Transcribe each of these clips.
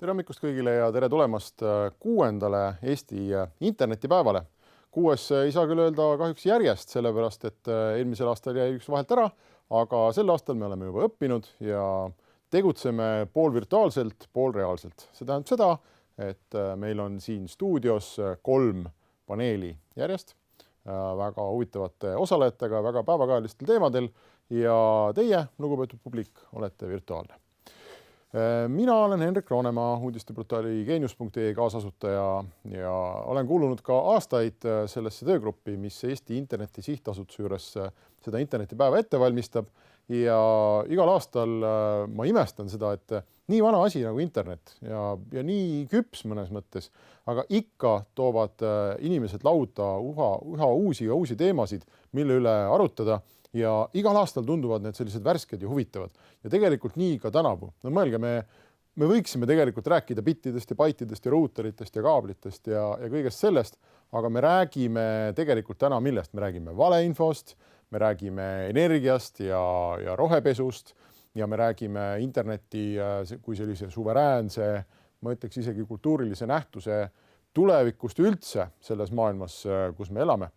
Tere hommikust kõigile ja tere tulemast 6. Eesti internetipäevale. 6. ei saa küll öelda kahjuks järjest, sellepärast et eelmisel aastal jäi üks vahelt ära, aga sel aastal me oleme juba õppinud ja tegutseme pool virtuaalselt, pool reaalselt. See tähendab seda, et meil on siin stuudios 3 paneeli järjest väga huvitavate osalejatega, väga päevakajalistel teemadel ja teie, lugupeetud publik, olete virtuaalne. Mina olen Henrik Roonemaa, uudisteportaali Geenius.ee kaasasutaja ja olen kuulunud ka aastaid sellesse töögruppi, mis Eesti Interneti Sihtasutuse juures seda internetipäeva ette valmistab. Ja igal aastal ma imestan seda, et nii vana asi nagu internet ja nii küps mõnes mõttes, aga ikka toovad inimesed lauda üha uusi teemasid, mille üle arutada. Ja igal aastal tunduvad need sellised värsked ja huvitavad. Ja tegelikult nii ka tänavu. No mõelge, me võiksime tegelikult rääkida bittidest ja baitidest ja ruuteritest ja kaablitest ja kõigest sellest, aga me räägime tegelikult täna millest? Me räägime valeinfost, me räägime energiast ja rohepesust ja me räägime interneti kui sellise suveräänse, ma ütleks isegi kultuurilise nähtuse tulevikust üldse selles maailmas, kus me elame.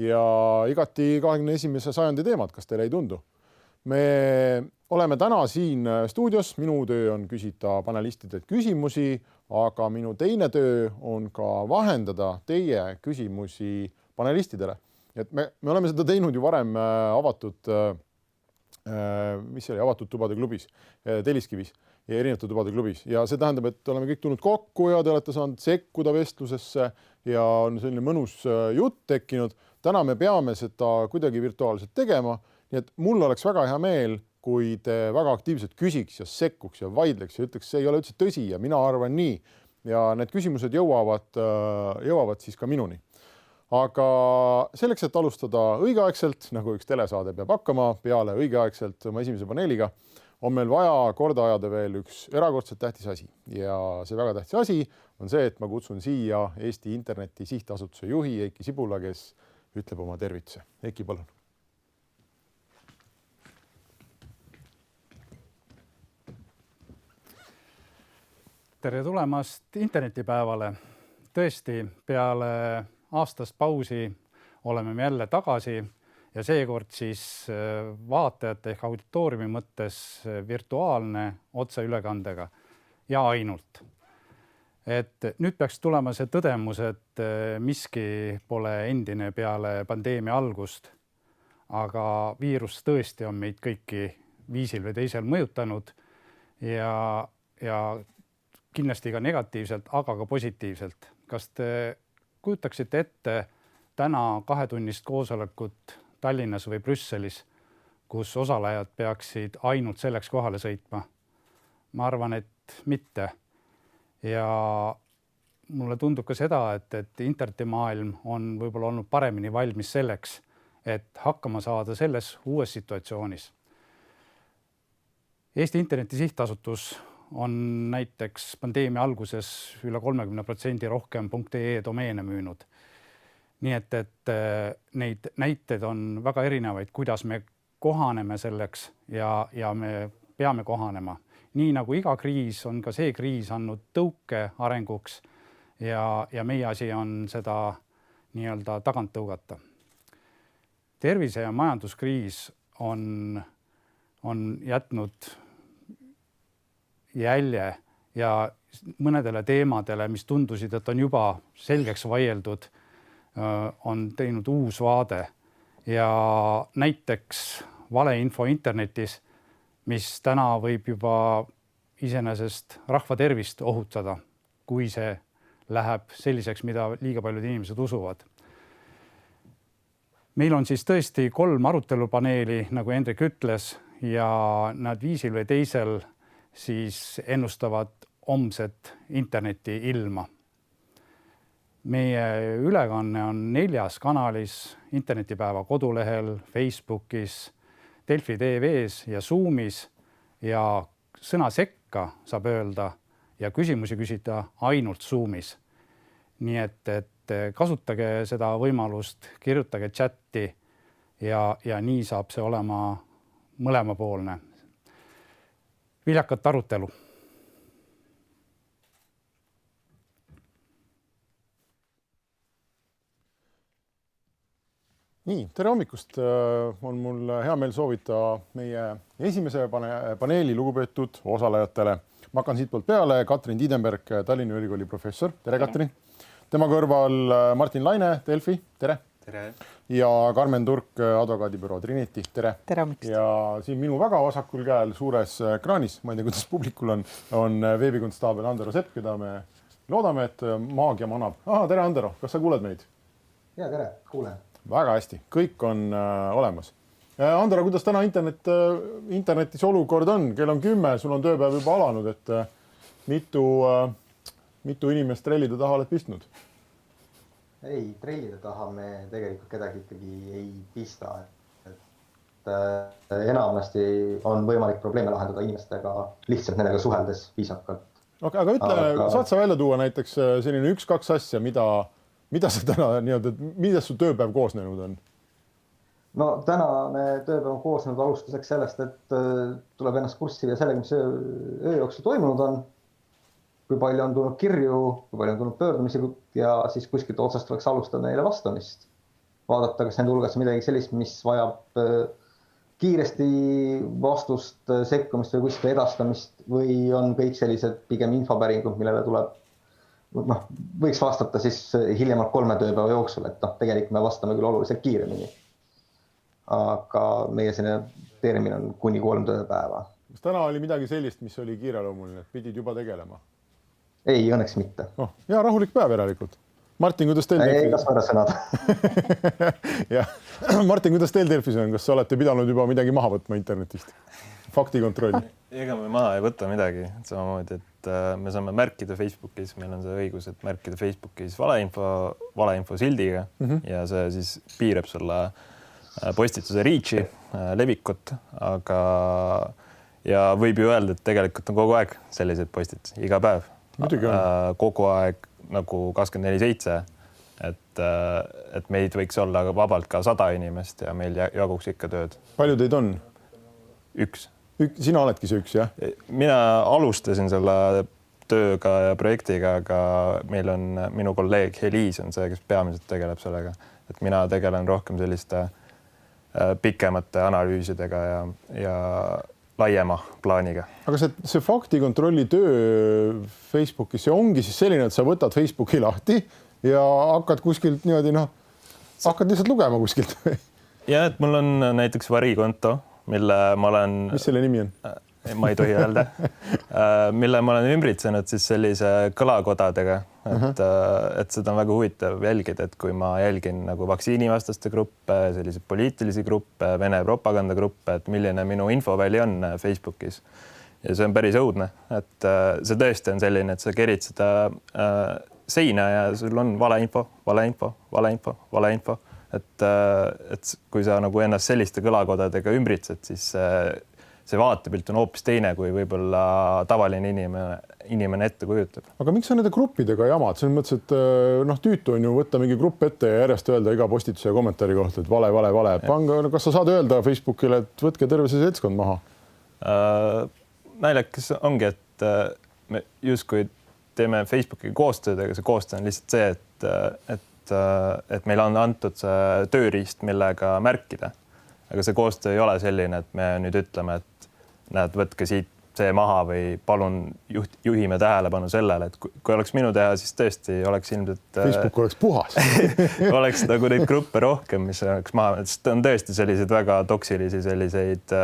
Ja igati 21. sajandi teemad, kas teile ei tundu? Me oleme täna siin stuudios, minu töö on küsida panelistidelt küsimusi, aga minu teine töö on ka vahendada teie küsimusi panelistidele. Et me oleme seda teinud ju varem avatud tubade klubis, Telliskivis ja erinevate tubade klubis. Ja see tähendab, et oleme kõik tulnud kokku ja te olete saanud sekkuda vestlusesse ja on selline mõnus jutt tekkinud. Täna me peame seda kuidagi virtuaalselt tegema, nii et mul oleks väga hea meel, kui te väga aktiivselt küsiks ja sekkuks ja vaidleks ja ütleks, see ei ole üldse tõsi ja mina arvan nii. Ja need küsimused jõuavad siis ka minuni. Aga selleks, et alustada õigeaegselt, nagu üks telesaade peab hakkama peale õigeaegselt oma esimese paneeliga, on meil vaja korda ajada veel üks erakordselt tähtis asi. Ja see väga tähtis asi on see, et ma kutsun siia Eesti Interneti Sihtasutuse juhi Eiki Sibula, kes ütleb oma tervituse. Eiki, palun. Tere tulemast internetipäevale. Tõesti, peale aastast pausi oleme me jälle tagasi ja seekord siis vaatajate ehk auditooriumi mõttes virtuaalne otseülekandega ja ainult. Et nüüd peaks tulema see tõdemus, et miski pole endine peale pandeemia algust, aga viirus tõesti on meid kõiki viisil või teisel mõjutanud ja kindlasti ka negatiivselt, aga ka positiivselt. Kas te kujutaksite ette täna 2-tunnist koosolekut Tallinnas või Brüsselis, kus osalejad peaksid ainult selleks kohale sõitma? Ma arvan, et mitte. Ja mulle tundub ka seda, et internetimaailm on võib-olla olnud paremini valmis selleks, et hakkama saada selles uues situatsioonis. Eesti Interneti Sihtasutus on näiteks pandeemia alguses üle 30% rohkem .ee domeene müünud. Nii et neid näiteid on väga erinevaid, kuidas me kohaneme selleks ja me peame kohanema. Nii nagu iga kriis on ka see kriis andnud tõuke arenguks ja meie asi on seda nii-öelda tagant tõugata. Tervise- ja majanduskriis on jätnud jälje ja mõnedele teemadele, mis tundusid, et on juba selgeks vaieldud, on teinud uus vaade. Ja näiteks valeinfo internetis, mis täna võib juba iseenesest rahva tervist ohutada, kui see läheb selliseks, mida liiga paljud inimesed usuvad. Meil on siis tõesti 3 arutelupaneeli, nagu Hendrik ütles, ja nad viisil või teisel siis ennustavad homset interneti ilma. Meie ülekanne on 4 kanalis, internetipäeva kodulehel, Facebookis, Delfi TV-s ja Zoomis ja sõna sekka saab öelda ja küsimusi küsida ainult Zoomis. Nii et kasutage seda võimalust, kirjutage chatti ja nii saab see olema mõlemapoolne. Viljakat arutelu. Nii, tere hommikust. On mul hea meel soovita meie esimese paneeli lugupeetud osalejatele. Ma hakkan siit poolt peale. Katrin Tiidenberg, Tallinna Ülikooli professor. Tere, Katrin. Tema kõrval Martin Laine, Delfi. Tere. Tere. Ja Karmen Turk, advokaadibüroo Trinity. Tere. Tere hommikust. Ja siin minu väga vasakul käel suures ekraanis, ma ei tea, kuidas publikul on veebikonstaabel Andero Sepp, keda me loodame, et maagia manab. Tere, Andero. Kas sa kuuled meid? Ja, tere. Kuulen. Väga hästi, kõik on olemas. Andero, kuidas täna internetis olukord on? Kell on 10, sul on tööpäev juba alanud, et mitu inimest trellide taha oled pistnud? Ei, trellide taha me tegelikult kedagi ikkagi ei pista. Enamasti on võimalik probleeme lahendada inimestega lihtsalt nendega suheldes viisakalt. Okay, aga ütle, saad sa välja tuua näiteks selline 1-2 asja, mida sa täna millest su tööpäev koosnenud on? No tänane tööpäev on koosnenud alustuseks sellest, et tuleb ennast kurssi ja sellega, mis öö jooksul toimunud on, kui palju on tulnud kirju, kui palju on tulnud pöördumisi ja siis kuskilt otsast tuleks alustada neile vastamist. Vaadata, kas nende hulgas on midagi sellist, mis vajab kiiresti vastust, sekkumist või kuskil edastamist või on kõik sellised pigem infopäringud, millele tuleb võiks vastata siis hiljemalt 3 tööpäeva jooksul, et tegelikult me vastame küll oluliselt kiiremini. Aga meie selline termin on kuni 3 tööpäeva. Kas täna oli midagi sellist, mis oli kiireloomuline, et pidid juba tegelema? Ei, õnneks mitte. Ja rahulik päev järelikult. Martin, kuidas teil Delfis? Ei, kas võrra sõnad. Martin, kuidas teil Delfis on? Kas olete pidanud juba midagi maha võtma internetist? Faktikontroll. Ega me maha ei võta midagi. Samamoodi, et me saame märkida Facebookis, meil on see õigus, et märkida Facebookis valeinfo sildiga ja see siis piirab sulle postituse reach'i, levikut, aga ja võib ju öelda, et tegelikult on kogu aeg selliseid postitusi, iga päev. Kogu aeg nagu 24/7, et meid võiks olla vabalt ka 100 inimest ja meil jaguks ikka tööd. Palju teid on? 1. Sina oledki see 1, jah? Mina alustasin selle tööga ja projektiga, aga meil on minu kolleeg Heliis on see, kes peamiselt tegeleb sellega. Et mina tegelen rohkem selliste pikemate analüüsidega ja laiema plaaniga. Aga see faktikontrolli töö Facebookis, see ongi siis selline, et sa võtad Facebooki lahti ja hakkad kuskilt niimoodi, hakkad lihtsalt lugema kuskilt. Ja, et mul on näiteks varikonto, mille ma olen... Mis selle nimi on? Ma ei tohi öelda. Mille ma olen ümbritsenud siis sellise kõlakodadega, et seda on väga huvitav jälgida, et kui ma jälgin nagu vaktsiinivastaste gruppe, selliseid poliitilisi gruppe, Vene propagandagruppe, et milline minu infoväli on Facebookis. Ja see on päris õudne, et see tõesti on selline, et sa kerid seda seina ja sul on valeinfo. Et kui sa nagu ennast selliste kõlakodadega ümbritsed, siis see vaatepilt on hoopis teine, kui võib-olla tavaline inimene ette kujutab. Aga miks sa nende gruppidega jamad? Selles mõttes, et tüütu on ju võtta mingi grupp ette ja järjest öelda iga postituse ja kommentaari kohta, et vale. Kas sa saad öelda Facebookile, et võtke terve see seltskond maha? Naljakas ongi, et me justkui teeme Facebookiga koostööd, aga see koostöö on lihtsalt see, et meil on antud see tööriist, millega märkida. Aga see koostöö ei ole selline, et me nüüd ütleme, et näed, võtke siit see maha või palun juhime tähelepanu sellele, et kui oleks minu teha, siis tõesti oleks ilmselt... Facebook oleks puhas. Oleks nagu neid gruppe rohkem, mis oleks maha. Sest on tõesti selliseid väga toksilisi, selliseid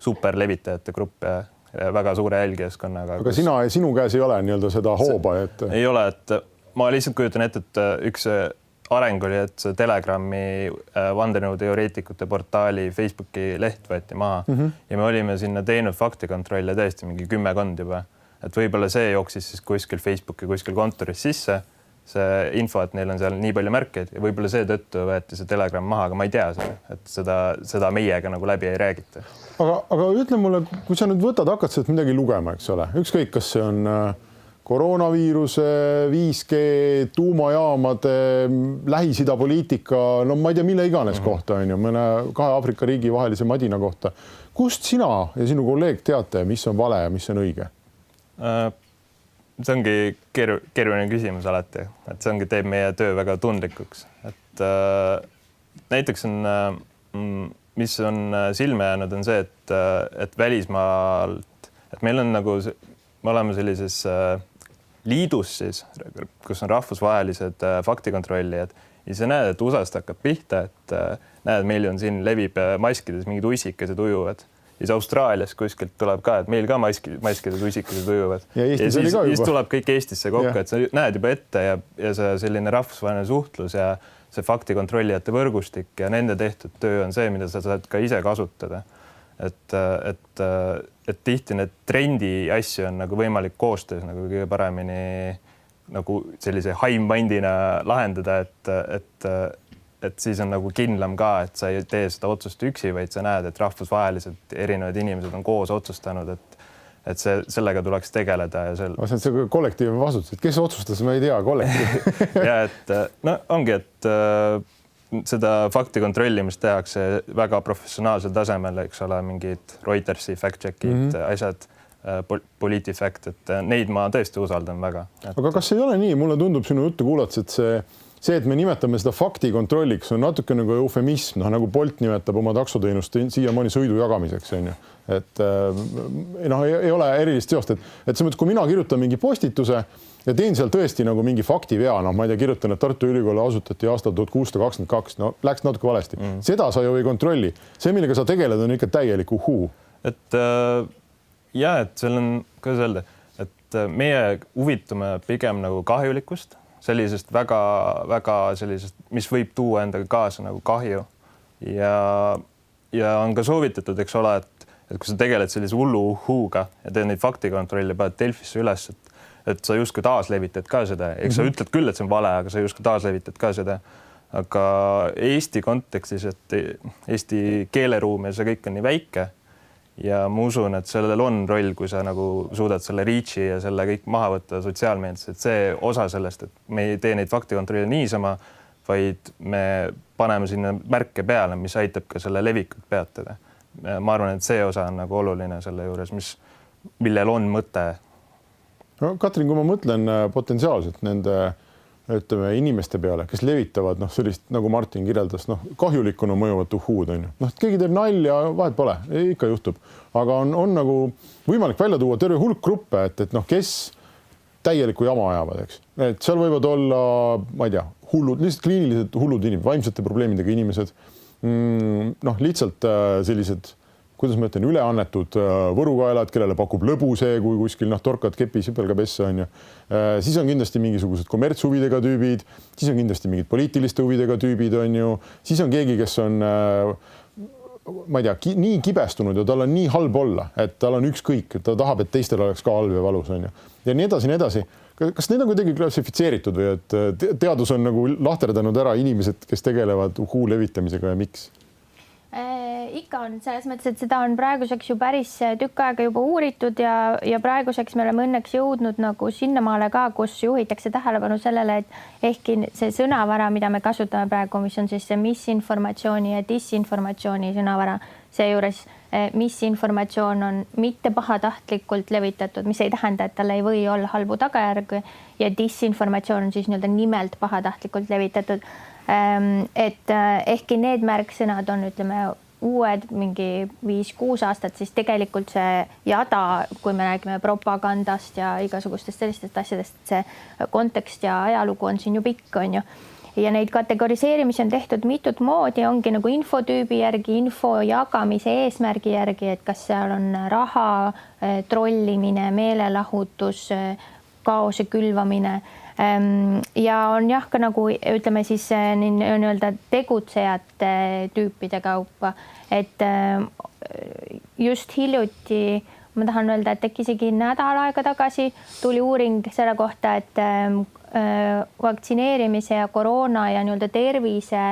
superlevitajate gruppe, väga suure jälgijaskonnaga. Aga sinu käes ei ole nii-öelda seda hooba, et... Ei ole, et ma lihtsalt kujutan ette, et üks areng oli, et see Telegrami vandenõuteoreetikute portaali Facebooki leht võeti maha ja me olime sinna teinud faktikontrolle tõesti mingi 10 juba. Et võib-olla see jooksis siis kuskil Facebooki kuskil kontoris sisse, see info, et neil on seal nii palju märkeid ja võib-olla see tõttu võeti see Telegram maha, aga ma ei tea seda, et seda meiega nagu läbi ei räägita. Aga ütle mulle, kui sa nüüd võtad, hakkad sealt midagi lugema, eks ole, ükskõik, kas see on koroonaviiruse, 5G, tuumajaamade, Lähis-Ida poliitika, no ma ei tea, mille iganes kohta on ju, mõne 2 Aafrika riigi vahelise madina kohta. Kust sina ja sinu kolleeg teate, mis on vale ja mis on õige? See ongi keeruline küsimus alati, et see ongi teeb meie töö väga tundlikuks, et näiteks on, mis on silme jäänud, on see, et välismaalt, et meil on nagu, me oleme sellises liidus siis, kus on rahvusvahelised faktikontrollijad ja sa näed, et USA-st hakkab pihta, et näed, meil on siin levib maskides mingid usikesed ujuvad. Ja Austraalias kuskilt tuleb ka, et meil ka maskides usikesed ujuvad. Ja Eestis oli ka juba. Siis tuleb kõik Eestisse kokku, et sa näed juba ette ja see selline rahvusvaheline suhtlus ja see faktikontrollijate võrgustik ja nende tehtud töö on see, mida sa saad ka ise kasutada. Et tihti need trendi asju on nagu võimalik koostöös nagu kõige paremini nagu sellise haimvandina lahendada, et siis on nagu kindlam ka, et sa ei tee seda otsust üksi, vaid sa näed, et rahvusvaheliselt erinevad inimesed on koos otsustanud, et sellega tuleks tegeleda. Ja see on see kollektiivne vastutus, et kes otsustas, ma ei tea, kollektiiv. Ja et no ongi, et seda fakti kontrollimist tehakse väga professionaalsel tasemel, eks ole, mingid Reutersi fact-checkid, asjad, PolitiFact, et neid ma tõesti usaldan väga. Aga kas ei ole nii? Mulle tundub sinu juttu kuulates, et see, et me nimetame seda fakti kontrolliks, on natuke nagu eufemism, nagu Bolt nimetab oma taksoteenust siiamaani sõidu jagamiseks, on ju. Et ei ole erilist seost, et see mõttes, kui mina kirjutan mingi postituse ja teen seal tõesti nagu mingi faktivea, ma ei tea, kirjutan, et Tartu Ülikooli asutati aastal 1622, läks natuke valesti. Seda sa ju ei kontrolli. See, millega sa tegeled, on ikka täielik uhuu. Et et seal on, kuidas öelda, et meie huvitume pigem nagu kahjulikust, sellisest väga sellisest, mis võib tuua endaga kaasa nagu kahju ja on ka soovitatud, eks ole, et kui sa tegeled sellise hullu uhuuga ja teed neid faktikontrolli, paned Delfisse üles, et sa justkui taaslevitad ka seda. Eks sa ütled küll, et see on vale, aga sa justkui taaslevitad ka seda. Aga Eesti kontekstis, et Eesti keeleruum ja see kõik on nii väike ja ma usun, et sellel on roll, kui sa nagu suudad selle reach'i ja selle kõik maha võtta sotsiaalmeedias, et see osa sellest, et me ei tee neid faktikontrolli niisama, vaid me paneme sinna märke peale, mis aitab ka selle levikut peatada. Ma arvan, et see osa on nagu oluline selle juures, millel on mõte. No, Katrin, kui ma mõtlen potentsiaalselt nende inimeste peale, kes levitavad sellist, nagu Martin kirjeldas, kahjulikuna mõjuvat uhuud, on ju. Keegi teeb nalja, vahet pole, ikka juhtub. Aga on nagu võimalik välja tuua terve hulk gruppe, et kes täieliku jama ajavad, eks. Et seal võivad olla, ma ei tea, hullud, lihtsalt kliinilised hullud inimesed, vaimsete probleemidega inimesed, lihtsalt sellised, kuidas ma ütlen, üleannetud võrukaelad, kellele pakub lõbu see, kui kuskil torkad kepi sipelga pessa, on ju. Siis on kindlasti mingisugused kommertshuvidega tüübid, siis on kindlasti mingid poliitiliste huvidega tüübid, on ju. Siis on keegi, kes on, ma ei tea, nii kibestunud ja tal on nii halb olla, et tal on ükskõik, et ta tahab, et teistel oleks ka halb ja valus, on ju. Ja nii edasi, nii edasi. Kas need on kuidagi klassifitseeritud või et teadus on nagu lahterdanud ära inimesed, kes tegelevad uhuu levitamisega ja miks? Ikka on selles mõttes, et seda on praeguseks ju päris tükk aega juba uuritud ja praeguseks me oleme õnneks jõudnud nagu sinnamaale ka, kus juhitakse tähelepanu sellele, et ehkki see sõnavara, mida me kasutame praegu, mis on siis see misinformatsiooni ja disinformatsiooni sõnavara, seejuures misinformatsioon on mitte pahatahtlikult levitatud, mis ei tähenda, et tal ei või olla halbu tagajärgi ja disinformatsioon on siis nii-öelda nimelt pahatahtlikult levitatud. Et ehkki need märksõnad on, ütleme, uued mingi 5-6 aastat, siis tegelikult see jada, kui me räägime propagandast ja igasugustest sellistest asjadest, see kontekst ja ajalugu on siin ju pikk, on ju. Ja neid kategoriseerimisi on tehtud mitut moodi, ongi nagu infotüübi järgi, info jagamise eesmärgi järgi, et kas seal on raha, trollimine, meelelahutus, kaose külvamine. Ja on jah ka nagu ütleme siis nii-öelda tegutsejate tüüpide kaupa, et just hiljuti ma tahan öelda, et äkki isegi nädal aega tagasi tuli uuring selle kohta, et vaktsineerimise ja koroona ja nii-öelda tervise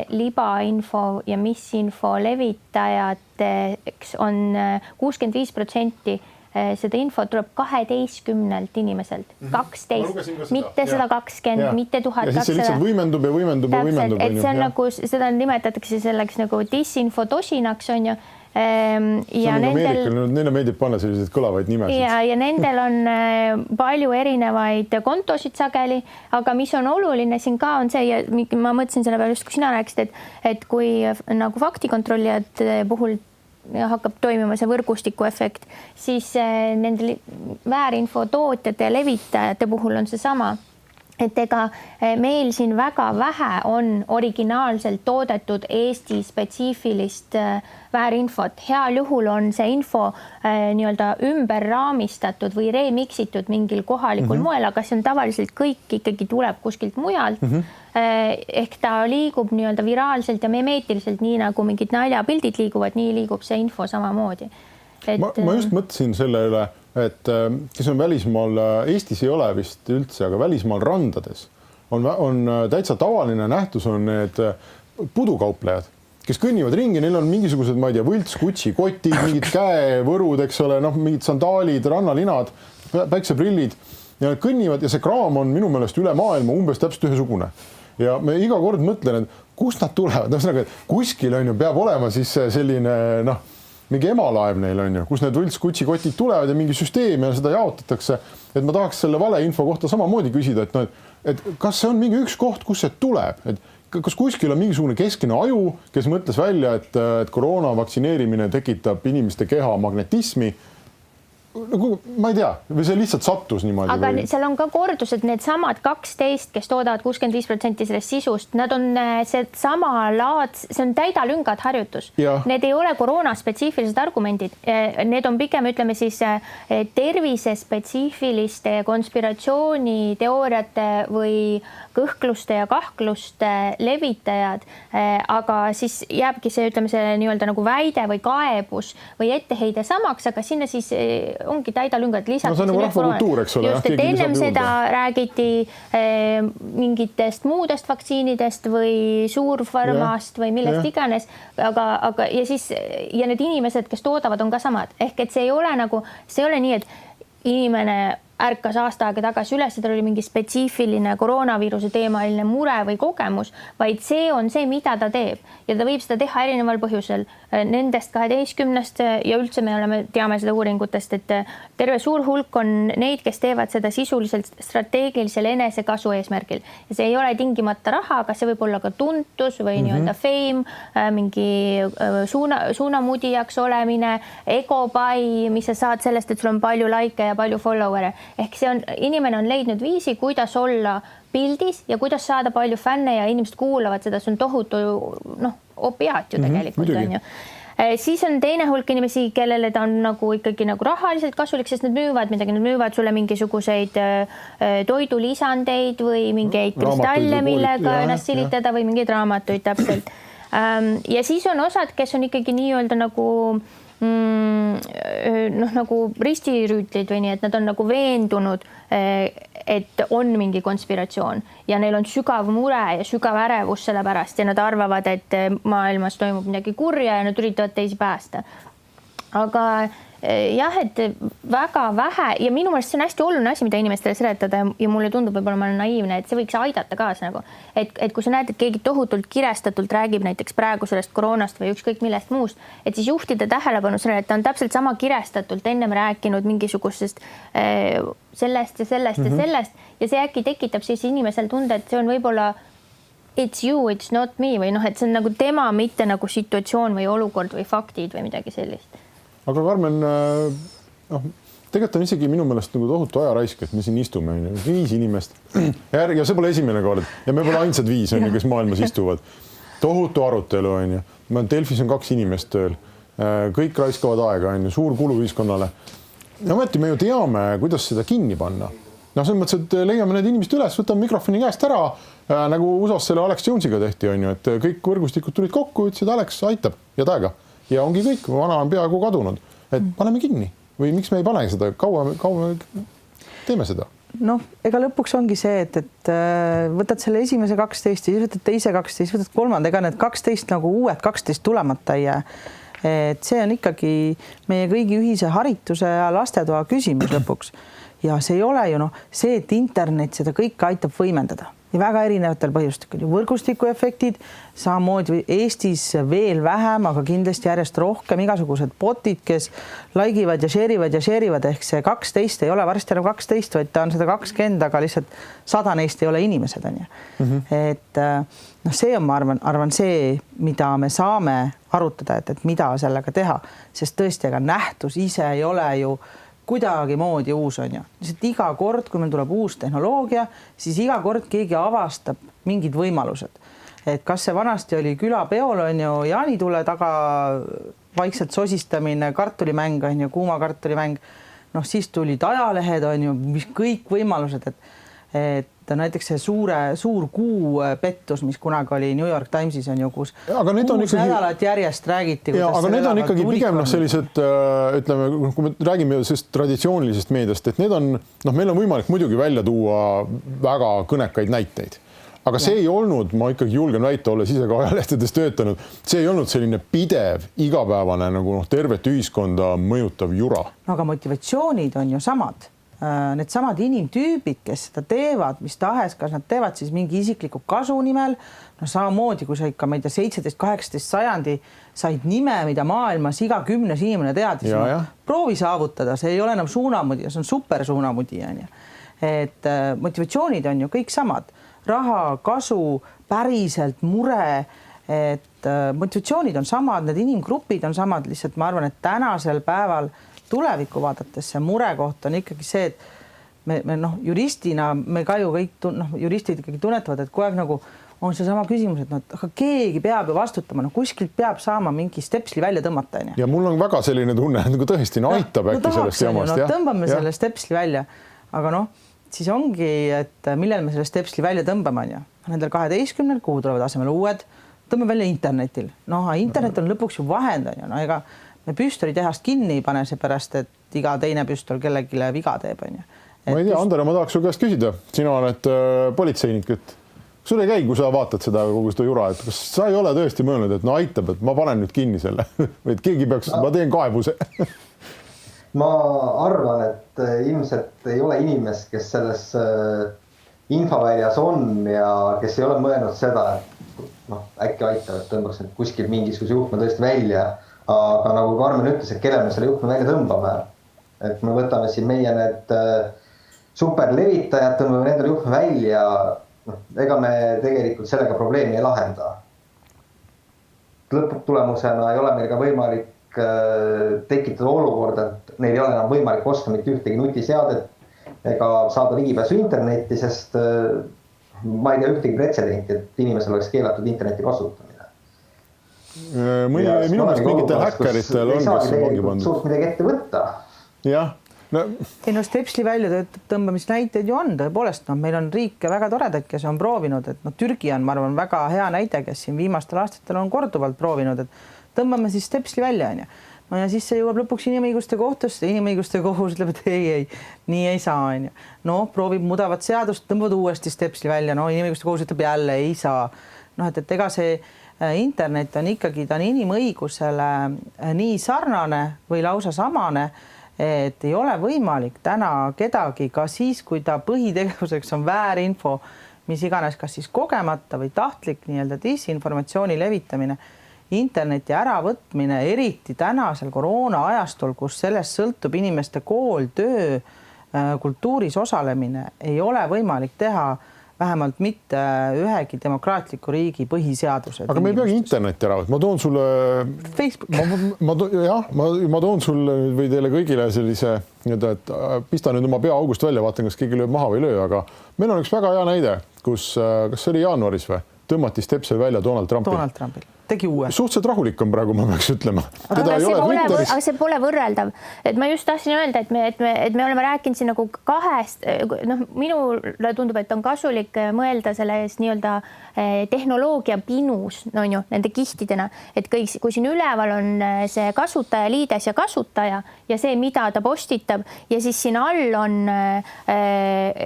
libainfo ja misinfo levitajateks on 65% seda infot tuleb 12 inimeselt, 12, mitte 120, mitte 1200. Ja siis see lihtsalt võimendub ja võimendub ja võimendub. Et see on nagu, seda nimetatakse selleks nagu disinfotosinaks, on ju, ja neile meeldib panna selliseid kõlavaid nimesid. Ja nendel on palju erinevaid kontosid sageli, aga mis on oluline siin ka on see, ja ma mõtlesin selle peale just, kui sina rääkisid, et kui nagu faktikontrollijate puhul hakkab toimima see võrgustiku efekt, siis nende väärinfo tootjate ja levitajate puhul on see sama. Et ega meil siin väga vähe on originaalselt toodetud Eesti spetsiifilist väärinfot. Heal juhul on see info nii-öelda ümber raamistatud või remixitud mingil kohalikul moel, aga see on tavaliselt kõik ikkagi tuleb kuskilt mujalt. Ehk ta liigub nii-öelda viraalselt ja memeetiliselt, nii nagu mingid naljapildid liiguvad, nii liigub see info samamoodi. Ma just mõtlesin selle üle, et kes on välismaal, Eestis ei ole vist üldse, aga välismaal randades on täitsa tavaline nähtus on need pudukauplejad, kes kõnnivad ringi, neil on mingisugused, ma ei tea, võlts Gucci kotid, mingid käevõrud, eks ole, mingid sandaalid, rannalinad, päikseprillid ja nad kõnnivad ja see kraam on minu meelest üle maailma umbes täpselt ühesugune. Ja me iga kord mõtlen, et kust nad tulevad, kuskil on ju, peab olema siis selline, mingi emalaev neil on ju, kus need võlts Gucci kotid tulevad ja mingi süsteem ja seda jaotatakse, et ma tahaks selle valeinfo kohta samamoodi küsida, et kas see on mingi üks koht, kus see tuleb, et kas kuskil on mingisugune keskne aju, kes mõtles välja, et koroona vaktsineerimine tekitab inimeste keha magnetismi. Ma ei tea, või see lihtsalt sattus niimoodi. Aga seal on ka kordused, need samad 12, kes toodavad 65% sellest sisust, nad on see sama laad, see on täidalüngad harjutus. Need ei ole koroona spetsiifilised argumendid. Need on pigem, ütleme siis, tervise spetsiifiliste konspiratsiooniteooriate või kõhkluste ja kahkluste levitajad, aga siis jääbki see, ütleme, see nii-öelda nagu väide või kaebus või etteheide samaks, aga sinna siis ongi täidalüngad lisaks. See on nagu rahvakultuur, eks ole. Just, et ennem seda räägiti mingitest muudest vaktsiinidest või suurfarmast või millest iganes, aga ja need inimesed, kes toodavad, on ka samad. Ehk et see ei ole nagu, see ei ole nii, et inimene ärkas aasta aega tagasi üles, tal oli mingi spetsiifiline koroonaviiruse teemaline mure või kogemus, vaid see on see, mida ta teeb ja ta võib seda teha erineval põhjusel. Nendest 12 ja üldse me teame seda uuringutest, et terve suur hulk on neid, kes teevad seda sisuliselt strateegilisel enesekasu eesmärgil. Ja see ei ole tingimata raha, aga see võib olla ka tuntus või nii-öelda fame, mingi suunamudijaks olemine, egopai, mis sa saad sellest, et sul on palju like ja palju follower'e. Ehk see on, inimene on leidnud viisi, kuidas olla pildis ja kuidas saada palju fänne ja inimesed kuulavad seda, see on tohutu opiaat ju tegelikult on ju. Siis on teine hulk inimesi, kellele ta on nagu ikkagi nagu rahaliselt kasulik, sest nad müüvad midagi, nad müüvad sulle mingisuguseid toidulisandeid või mingeid kristalle, millega ennast silitada või mingeid raamatuid täpselt. Ja siis on osad, kes on ikkagi nii-öelda nagu nagu ristirüütlid või nii, et nad on nagu veendunud, et on mingi konspiratsioon ja neil on sügav mure ja sügav ärevus selle pärast ja nad arvavad, et maailmas toimub midagi kurja ja nad üritavad teisi päästa. Aga jah, et väga vähe ja minu meelest see on hästi oluline asi, mida inimestele seletada ja mulle tundub, võib-olla ma olen naiivne, et see võiks aidata kaasa nagu, et kui sa näed, et keegi tohutult kirestatult räägib näiteks praegu sellest koroonast või ükskõik millest muust, et siis juhtida tähelepanu sellele, et ta on täpselt sama kirestatult ennem rääkinud mingisugusest sellest ja sellest ja sellest ja see äkki tekitab siis inimesel tunde, et see on võib-olla it's you, it's not me või et see on nagu tema, mitte nagu situatsioon või olukord või faktid või midagi sellist. Aga Karmen, tegelikult on isegi minu meelest nagu tohutu ajaraisk, et me siin istume 5 inimest ja see pole esimene kord ja me pole ainsad 5, kes maailmas istuvad. Tohutu arutelu on ju. Delfis on 2 inimest tööl. Kõik raiskavad aega on ju, suur kulu ühiskonnale. Ja ometi me ju teame, kuidas seda kinni panna. Selles mõttes, et leiame need inimesed üles, võtame mikrofoni käest ära, nagu USAs selle Alex Jonesiga tehti on ju, et kõik võrgustikud tulid kokku, ütlesid Alex aitab ja täega. Ja ongi kõik, vana on peaaegu kadunud, et paneme kinni või miks me ei pane seda, kaua teeme seda? Ega lõpuks ongi see, et võtad selle esimese 12, siis võtad teise 12, võtad kolmanda, ega need 12 nagu uued 12 tulemata ei jää. Et see on ikkagi meie kõigi ühise harituse ja lastetoa küsimus lõpuks. Ja see ei ole ju see, et internet seda kõike aitab võimendada. ja väga erinevatel põhjustel, võrgustikuefektid, samamoodi Eestis veel vähem, aga kindlasti järjest rohkem igasugused botid, kes laigivad ja share ivad ehk see 12 ei ole varsti enam 12, vaid ta on 120, aga lihtsalt 100 neist ei ole inimesed, on ju. Et see on, ma arvan see, mida me saame arutada, et mida sellega teha, sest tõesti, aga nähtus ise ei ole ju kuidagimoodi uus, on ju. Lihtsalt iga kord, kui meil tuleb uus tehnoloogia, siis iga kord keegi avastab mingid võimalused. Et kas see vanasti oli külapeol, on ju, jaanitule taga vaikselt sosistamine, kartulimäng, on ju, kuuma kartulimäng, siis tulid ajalehed, on ju, mis kõik võimalused, et näiteks see suur kuu pettus, mis kunagi oli New York Timesis, on ju, kus nädalat järjest räägiti. Aga need on ikkagi pigem sellised, ütleme, kui me räägime sellest traditsioonilisest meediast, et need on, meil on võimalik muidugi välja tuua väga kõnekaid näiteid. Aga see ei olnud, ma ikkagi julgen väita, olles ise ka ajalehtedes töötanud, see ei olnud selline pidev, igapäevane nagu tervet ühiskonda mõjutav jura. Aga motivatsioonid on ju samad. Need samad inimtüübid, kes seda teevad, mis tahes, kas nad teevad siis mingi isikliku kasu nimel, samamoodi, kui sa ikka, ma ei tea, 17-18 sajandi said nime, mida maailmas iga 10 inimene teadis. Proovi saavutada, see ei ole enam suunamudi, see on super suunamudi. Et motivatsioonid on ju kõik samad. Raha, kasu, päriselt, mure, et motivatsioonid on samad, need inimgrupid on samad, lihtsalt ma arvan, et tänasel päeval tulevikku vaadates see murekoht on ikkagi see, et me juristina, me ka ju kõik, juristid ikkagi tunnetavad, et kogu aeg nagu on see sama küsimus, et aga keegi peab ju vastutama, kuskilt peab saama mingi stepsli välja tõmmata. Ja mul on väga selline tunne, et nagu tõesti aitab äkki sellest jamast. Tõmbame selle stepsli välja, aga siis ongi, et millel me selle stepsli välja tõmbame, on ju. Nendel 12, kuhu tulevad asemel uued, tõmbame välja internetil. Internet on lõpuks ju vahend, on ju. Ega me püstoli tehast kinni ei pane see pärast, et iga teine püstol kellegile viga teeb, on ju. Ma ei tea, Andare, ma tahaks su käest küsida. Sina oled politseinik, et sul ei käi, kui sa vaatad seda kogu seda jura, et kas sa ei ole tõesti mõelnud, et aitab, et ma panen nüüd kinni selle või et keegi peaks, ma teen kaebuse. Ma arvan, et ilmselt ei ole inimest, kes selles infoväljas on ja kes ei ole mõelnud seda, et äkki aitab, et tõmbaks kuskil mingisuguse juhtme tõesti välja. Aga nagu Karmen ütles, et kelle me selle juhtme välja tõmbame, et me võtame siin meie need superlevitajad, tõmbame nendele juhtme välja, ega me tegelikult sellega probleemi ei lahenda. Lõpptulemusena ei ole meil ka võimalik tekitada olukorda, et neil ei ole enam võimalik osta mitte ühtegi nutiseadet ega saada ligipääsu internetti, sest ma ei tea ühtegi pretsedenti, et inimesel oleks keelatud interneti kasutamine. Minu meelest mingitel häkkeritel on kas vangi pandud. Suurt midagi ette võtta. Jah. Stepsli välja tõmbamise näiteid ju on tõepoolest. Meil on riike väga toredad, kes on proovinud, et Türgi on, ma arvan, väga hea näide, kes siin viimastel aastatel on korduvalt proovinud, et tõmbame siis Stepsli välja, on ju. Ja siis see jõuab lõpuks inimõiguste kohtusse, inimõiguste kohus ütleb, et ei, nii ei saa, on ju. Proovib mudavat seadust, tõmbavad uuesti Stepsli välja, inimõiguste kohus ütleb jälle ei saa. Et ega see internet on ikkagi, ta on inimõigusele nii sarnane või lausa samane, et ei ole võimalik täna kedagi ka siis, kui ta põhitegevuseks on väärinfo, mis iganes, kas siis kogemata või tahtlik nii-öelda disinformatsiooni levitamine, interneti äravõtmine, eriti tänasel koroona ajastul, kus sellest sõltub inimeste kool, töö, kultuuris osalemine, ei ole võimalik teha vähemalt mitte ühegi demokraatliku riigi põhiseadused. Aga me ei peagi internetti ära võtta. Ma toon sulle Facebook. Ma toon sulle või teile kõigile sellise, et pista nüüd oma pea august välja, vaatan, kas keegi lööb maha või löö, aga meil on üks väga hea näide, kus, kas see oli jaanuaris või, tõmmati stepsel välja Donald Trumpil. Tegi uue. Suhteliselt rahulik on praegu, ma peaks ütlema. Aga see pole võrreldav. Et ma just tahtsin öelda, et me oleme rääkinud siin nagu kahest, minule tundub, et on kasulik mõelda selles nii-öelda tehnoloogia pinus, nende kihtidena, et kui siin üleval on see kasutaja, liides ja kasutaja ja see, mida ta postitab ja siis siin all on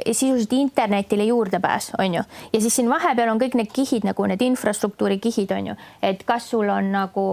sisuliselt internetile juurdepääs, on ju. Ja siis siin vahepeal on kõik need kihid, nagu need infrastruktuuri kihid, on ju. et kas sul on nagu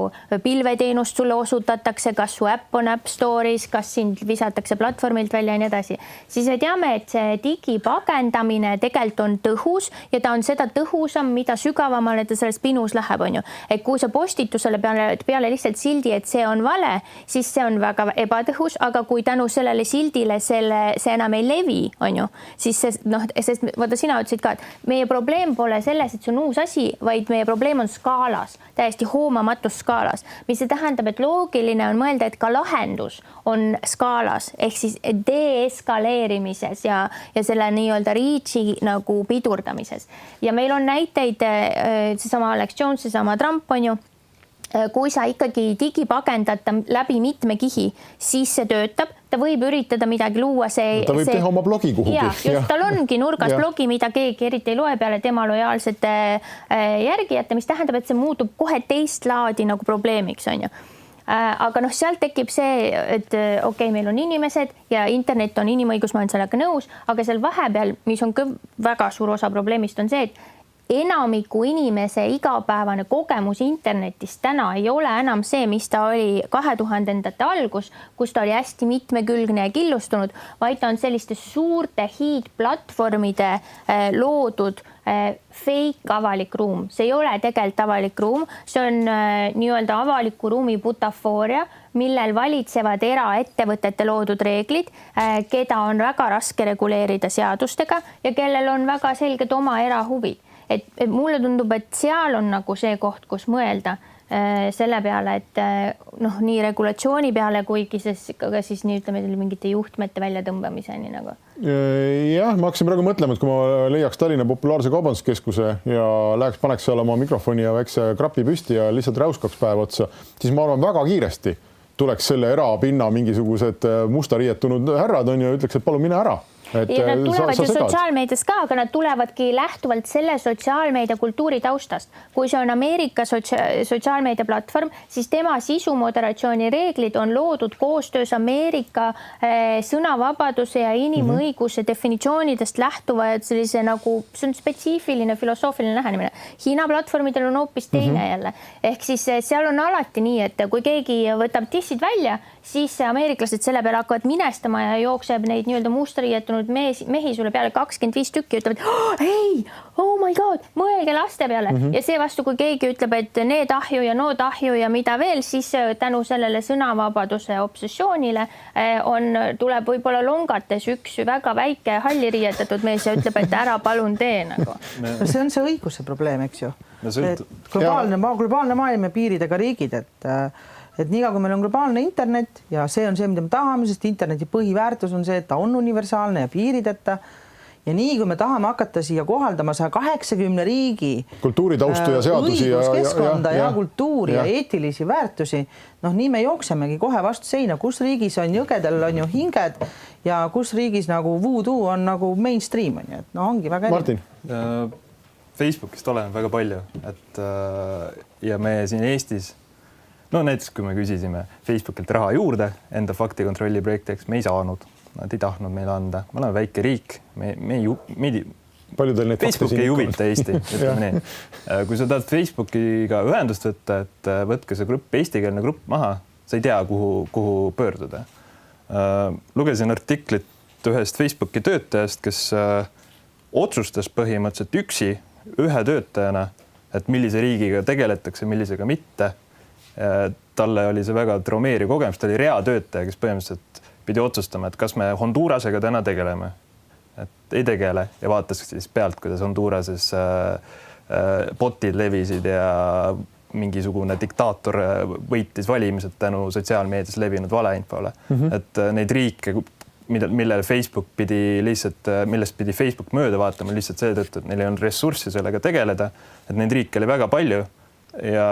pilveteenust sulle osutatakse, kas su äpp on App Store'is, kas sind visatakse platvormilt välja ja nii edasi, siis me teame, et see digipagendamine tegelikult on tõhus ja ta on seda tõhusam, mida sügavamale ta selles pinus läheb, on ju. Et kui sa postitusele peale lihtsalt sildi, et see on vale, siis see on väga ebatõhus, aga kui tänu sellele sildile see enam ei levi, on ju, siis see, sest vaata, sina ütlesid ka, et meie probleem pole selles, et see on uus asi, vaid meie probleem on skaalas, täiesti hoomamatus skaalas, mis see tähendab, et loogiline on mõelda, et ka lahendus on skaalas ehk siis deeskaleerimises ja selle nii-öelda reach'i nagu pidurdamises. Ja meil on näiteid, seesama Alex Jones, seesama Trump, on ju, kui sa ikkagi digipagendad läbi mitme kihi, siis see töötab, ta võib üritada midagi luua. Ta võib teha oma blogi kuhugi. Just, tal ongi nurgas blogi, mida keegi eriti ei loe peale tema lojaalsete järgijate, mis tähendab, et see muutub kohe teist laadi nagu probleemiks, on ju. Aga sealt tekib see, et okei, meil on inimesed ja internet on inimõigus, ma olen sellega nõus, aga seal vahepeal, mis on ka väga suur osa probleemist, on see, et enamiku inimese igapäevane kogemus internetist täna ei ole enam see, mis ta oli 2000-ndate algus, kus ta oli hästi mitmekülgne ja killustunud, vaid ta on selliste suurte hiidplatvormide loodud fake avalik ruum. See ei ole tegelikult avalik ruum, see on nii-öelda avaliku ruumi butafooria, millel valitsevad eraettevõtete loodud reeglid, keda on väga raske reguleerida seadustega ja kellel on väga selged oma erahuvid. Et mulle tundub, et seal on nagu see koht, kus mõelda selle peale, et nii regulatsiooni peale, kuigi siis nii ütleme mingite juhtmete väljatõmbamiseni nagu. Jah, ma hakkasin praegu mõtlema, et kui ma leiaks Tallinna populaarse kaubanduskeskuse ja paneks seal oma mikrofoni ja väikse krapi püsti ja lihtsalt räuskaks päev otsa, siis ma arvan väga kiiresti tuleks selle erapinna mingisugused musta riietunud härrad on ja ütleks, et palun mine ära. Ja nad tulevad ju sotsiaalmeedias ka, aga nad tulevadki lähtuvalt selle sotsiaalmeedia kultuuri taustast. Kui see on Ameerika sotsiaalmeedia platvorm, siis tema sisumoderatsiooni reeglid on loodud koostöös Ameerika sõnavabaduse ja inimõiguse definitsioonidest lähtuvad sellise nagu, see on spetsiifiline filosoofiline lähenemine. Hiina platvormidel on hoopis teine jälle. Ehk siis seal on alati nii, et kui keegi võtab dissid välja, siis ameeriklased selle peale hakkavad minestama ja jookseb neid nii-öelda mustariietunud mehi sulle peale 25 tükki, ütlevad, ei, oh my god, mõelge laste peale. Ja see vastu, kui keegi ütleb, et need ahju ja nood ahju ja mida veel, siis tänu sellele sõnavabaduse obsessioonile tuleb võib-olla longates üks väga väike halli riietatud mees ja ütleb, et ära palun tee nagu. See on see õiguse probleem, eks ju. Globaalne maailm ja piiridega riigid, et nii kui meil on globaalne internet ja see on see, mida me tahame, sest interneti põhiväärtus on see, et ta on universaalne ja piirideta. Ja nii kui me tahame hakata siia kohaldama 180 riigi kultuuritaustu ja seadusi õiguskeskkonda ja kultuuri ja eetilisi väärtusi, nii me jooksemegi kohe vastu seina, kus riigis on jõgedel on ju hinged ja kus riigis nagu voodoo on nagu mainstream on ju, et ongi väga Martin. Facebookist oleme väga palju, et ja me siin Eestis näiteks kui me küsisime Facebookilt raha juurde enda faktikontrolli projektiks, me ei saanud, nad ei tahtnud meile anda. Me oleme väike riik, Facebook ei huvita Eesti. Kui sa tahad Facebookiga ühendust võtta, et võtke see grupp, eestikeelne grupp maha, sa ei tea, kuhu pöörduda. Lugesin artiklit ühest Facebooki töötajast, kes otsustas põhimõtteliselt üksi ühe töötajana, et millise riigiga tegeletakse, millisega mitte. Talle oli see väga traumeeriv kogemus, ta oli reatöötaja, kes põhimõtteliselt pidi otsustama, et kas me Hondurasega täna tegeleme. Et ei tegele ja vaatas siis pealt, kuidas Hondurases botid levisid ja mingisugune diktaator võitis valimised tänu sotsiaalmeedias levinud valeinfole. Et neid riike, millest Facebook pidi Facebook mööda vaatama lihtsalt seetõttu, et neil ei olnud ressurssi sellega tegeleda, et neid riike oli väga palju ja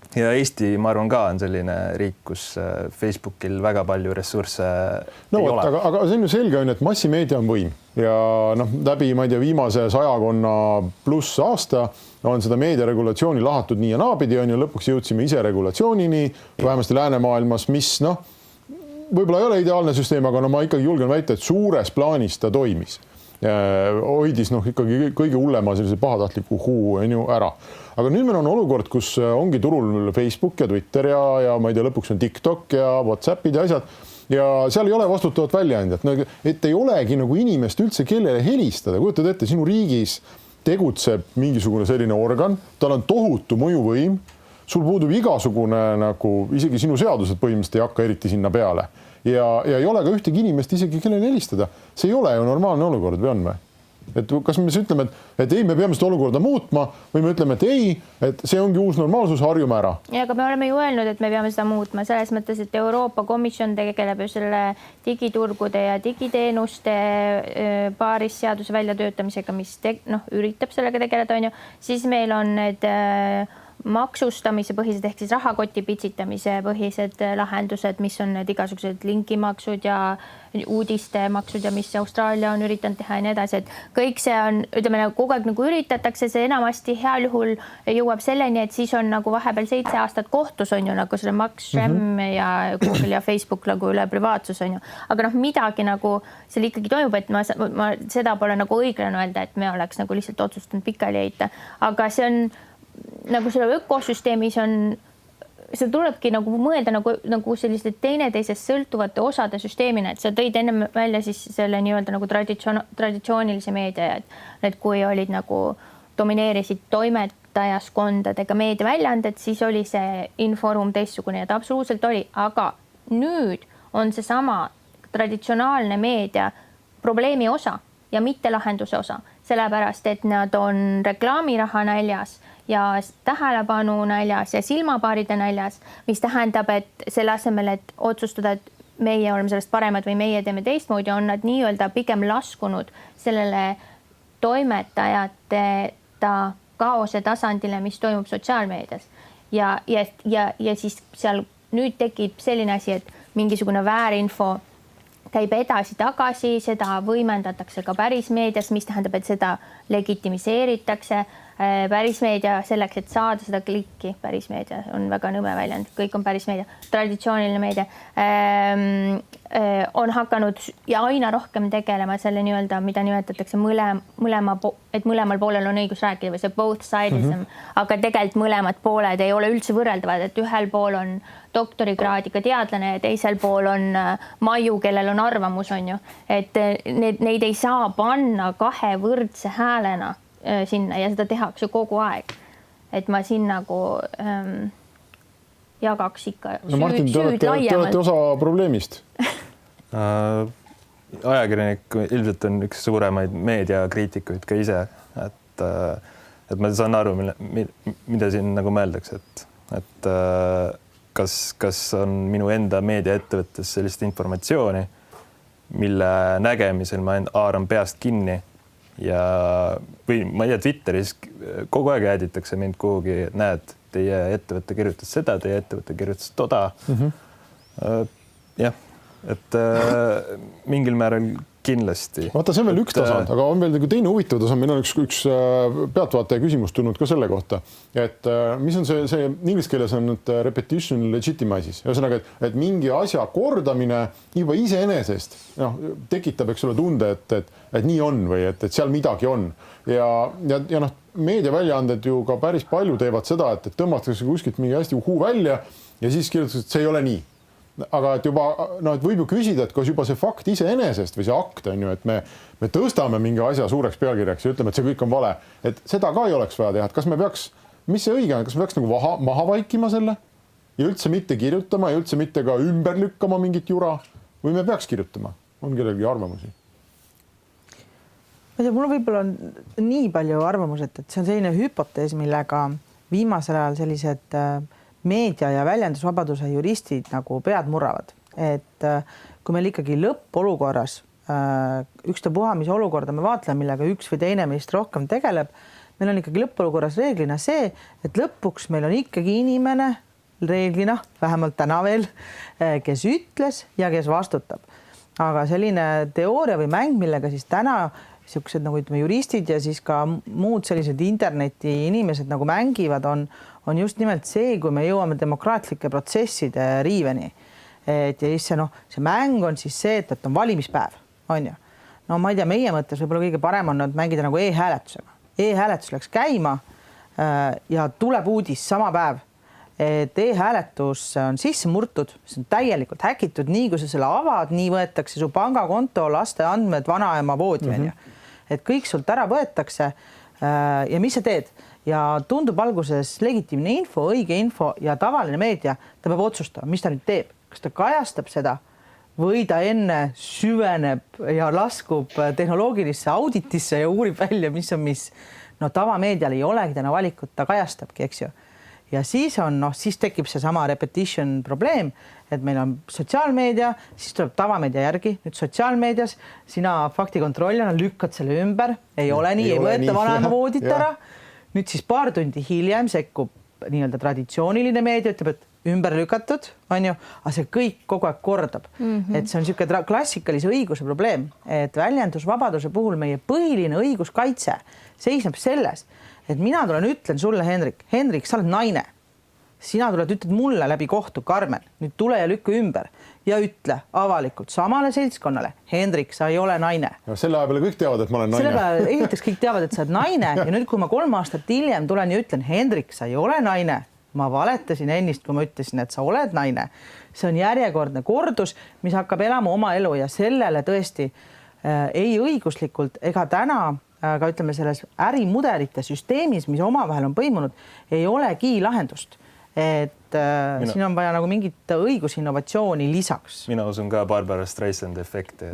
Eesti, ma arvan, ka on selline riik, kus Facebookil väga palju ressursse ei ole. Aga see on ju selge, et massimeedia on võim ja läbi, ma ei tea, viimase 100 pluss aasta on seda meediaregulatsiooni lahatud nii ja naapidi on ja lõpuks jõudsime ise regulatsioonini, vähemasti läänemaailmas, mis võib-olla ei ole ideaalne süsteem, aga ma ikkagi julgen väita, et suures plaanis ta toimis. hoidis ikkagi kõige hullema sellise pahatahtliku huu on ju ära. Aga nüüd meil on olukord, kus ongi turul Facebook ja Twitter ja ma ei tea, lõpuks on TikTok ja WhatsAppid ja asjad ja seal ei ole vastutavat väljaandjat, et ei olegi nagu inimest üldse kellele helistada. Kujutad ette, sinu riigis tegutseb mingisugune selline organ, tal on tohutu mõjuvõim, sul puudub igasugune nagu, isegi sinu seadused põhimõtteliselt ei hakka eriti sinna peale. Ja ei ole ka ühtegi inimest isegi kellele helistada. See ei ole ju normaalne olukord või on või? Et kas me siis ütleme, et ei, me peame seda olukorda muutma või me ütleme, et ei, et see ongi uus normaalsus, harjume ära. Ja, aga me oleme ju öelnud, et me peame seda muutma selles mõttes, et Euroopa Komisjon tegeleb ju selle digiturgude ja digiteenuste paaris seaduse väljatöötamisega, mis üritab sellega tegeleda, on ju. Siis meil on need maksustamise põhised ehk siis rahakoti pitsitamise põhised lahendused, mis on need igasugused linkimaksud ja uudistemaksud ja mis Austraalia on üritanud teha ja nii edasi, et kõik see on, ütleme, kogu aeg nagu üritatakse, see enamasti heal juhul jõuab selleni, et siis on nagu vahepeal 7 aastat kohtus on ju nagu selle Max Schremm ja Google ja Facebook nagu üle privaatsus on ju, aga midagi nagu seal ikkagi toimub, et ma seda pole nagu õiglane öelda, et me oleks nagu lihtsalt otsustanud pikali heita, aga see on nagu selle ökosüsteemis on, see tulebki nagu mõelda nagu selliste teineteisest sõltuvate osade süsteemina, et sa tõid enne välja siis selle nii-öelda nagu traditsioonilise meedia, et kui olid nagu domineerisid toimetajaskondadega meediaväljaanded, siis oli see inforuum teistsugune ja ta absoluutselt oli, aga nüüd on see sama traditsionaalne meedia probleemi osa ja mitte lahenduse osa, sellepärast et nad on reklaamiraha näljas ja tähelepanu näljas ja silmapaaride näljas, mis tähendab, et selle asemel, et otsustada, et meie oleme sellest paremad või meie teeme teistmoodi, on nad nii-öelda pigem laskunud sellele toimetajate kaose tasandile, mis toimub sotsiaalmeedias. Ja siis seal nüüd tekib selline asi, et mingisugune väärinfo käib edasi-tagasi, seda võimendatakse ka pärismeedias, mis tähendab, et seda legitimiseeritakse. Pärismeedia selleks, et saada seda klikki, pärismeedia on väga nõme väljend, kõik on pärismeedia, traditsiooniline meedia on hakanud ja aina rohkem tegelema selle nii-öelda, mida nimetatakse et mõlemal poolel on õigus rääkida või see both sidism, aga tegelikult mõlemad pooled ei ole üldse võrreldavad, et ühel pool on doktorikraadiga teadlane ja teisel pool on maiu, kellel on arvamus, on ju, et neid ei saa panna kahe võrdse häälena sinna ja seda tehakse kogu aeg. Et ma siin nagu jagaks ikka Martin, süüd te laiemalt. olete osa probleemist. Ajakirjanik ilmselt on üks suuremaid meediakriitikuid ka ise, et ma saan aru, mida siin nagu mõeldakse, et kas on minu enda meediaettevõttes sellist informatsiooni, mille nägemisel ma haaran peast kinni ja või ma ei tea, Twitteris kogu aeg ääditakse mind kuhugi, näed, teie ettevõte kirjutas seda, teie ettevõte kirjutas toda. Jah, et mingil määral kindlasti. Vaata, see on veel üks tasand, aga on veel teine huvitav tasand. Meil on üks pealtvaataja küsimus tulnud ka selle kohta, et mis on see inglise keeles on repetition legitimizes. Ühesõnaga, et mingi asja kordamine juba iseenesest tekitab, eks ole, tunde, et nii on või et seal midagi on. Ja meediaväljaanded ju ka päris palju teevad seda, et tõmmatakse kuskilt mingi hästi huu välja ja siis kirjutatakse, et see ei ole nii. Aga et juba, et võib ju küsida, et kas juba see fakt iseenesest või see akt on ju, et me tõstame mingi asja suureks pealkirjaks ja ütleme, et see kõik on vale, et seda ka ei oleks vaja teha, et kas me peaks, mis see õige on, kas me peaks nagu maha vaikima selle ja üldse mitte kirjutama ja üldse mitte ka ümber lükkama mingit jura või me peaks kirjutama, on kellelgi arvamusi? Ma ei tea, mul võib-olla on nii palju arvamus, et see on selline hüpotees, millega viimasel ajal sellised meedia ja väljendusvabaduse juristid nagu pead murravad, et kui meil ikkagi lõppolukorras ükstapuha, mis olukorda me vaatleme, millega üks või teine meist rohkem tegeleb, meil on ikkagi lõppolukorras reeglina see, et lõpuks meil on ikkagi inimene reeglina, vähemalt täna veel, kes ütles ja kes vastutab. Aga selline teooria või mäng, millega siis täna niisugused nagu ütleme juristid ja siis ka muud sellised interneti inimesed nagu mängivad, on just nimelt see, kui me jõuame demokraatlike protsesside riiveni. Et ja siis see mäng on siis see, et on valimispäev, on ju. no ma ei tea, meie mõttes võib-olla kõige parem on mängida nagu e-hääletusega. E-hääletus läks käima ja tuleb uudis sama päev, et e-hääletus on sisse murtud, see on täielikult häkitud, nii kui sa selle avad, nii võetakse su pangakonto, laste andmed, vanaema voodi, et kõik sult ära võetakse ja mis sa teed? Ja tundub alguses legitiimne info, õige info ja tavaline meedia, ta peab otsustama, mis ta nüüd teeb, kas ta kajastab seda või ta enne süveneb ja laskub tehnoloogilisse auditisse ja uurib välja, mis on mis. No tavameedial ei olegi täna valikut, ta kajastabki, eks ju. Ja siis siis tekib see sama repetition probleem, et meil on sotsiaalmeedia, siis tuleb tavameedia järgi, nüüd sotsiaalmeedias sina faktikontrollina lükkad selle ümber, ei ole nii, ei võeta vanaema voodit ära. Nüüd siis paar tundi hiljem sekkub nii-öelda traditsiooniline meedia, ütleb, et ümber lükatud, on ju, aga see kõik kogu aeg kordab. Et see on niisugune klassikalise õiguse probleem, et väljendusvabaduse puhul meie põhiline õiguskaitse seisneb selles, et mina tulen, ütlen sulle, Hendrik, sa oled naine. Sina tuled, ütled mulle läbi kohtu, Karmen, nüüd tule ja lükka ümber ja ütle avalikult samale seltskonnale, Hendrik, sa ei ole naine. Ja selle aja peale kõik teavad, et ma olen naine. Selle peale ehiteks kõik teavad, et sa oled naine ja nüüd, kui ma 3 aastat hiljem tulen ja ütlen, Hendrik, sa ei ole naine, ma valetasin ennist, kui ma ütlesin, et sa oled naine. See on järjekordne kordus, mis hakkab elama oma elu ja sellele tõesti ei õiguslikult ega täna aga ütleme selles ärimudelite süsteemis, mis omavahel on põimunud, ei olegi lahendust. Et siin on vaja nagu mingit õigusinnovatsiooni lisaks. Mina usun ka Barbara Streisand efekti,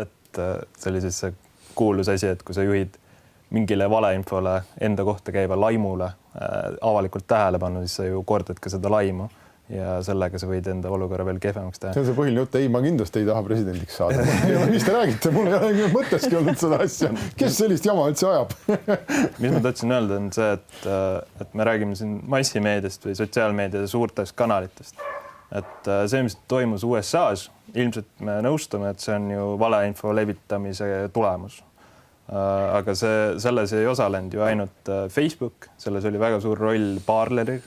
et see oli siis see kuulus asi, et kui sa juhid mingile valeinfole enda kohta käiva laimule avalikult tähelepanu, siis sa ju kordad ka seda laimu ja sellega sa võid enda olukorra veel kehvemaks teha. See on see põhiline jutt, ei, ma kindlasti ei taha presidendiks saada. Mis te räägite? Mul ei ole mõtteski olnud seda asja. Kes sellist jama üldse ajab? Mis ma tahtsin öelda on see, et me räägime siin massimeediast või sotsiaalmeediade suurtest kanalitest. Et see, mis toimus USA-s, ilmselt me nõustume, et see on ju valeinfo levitamise tulemus. Aga selles ei osalenud ju ainult Facebook, selles oli väga suur roll Parleril,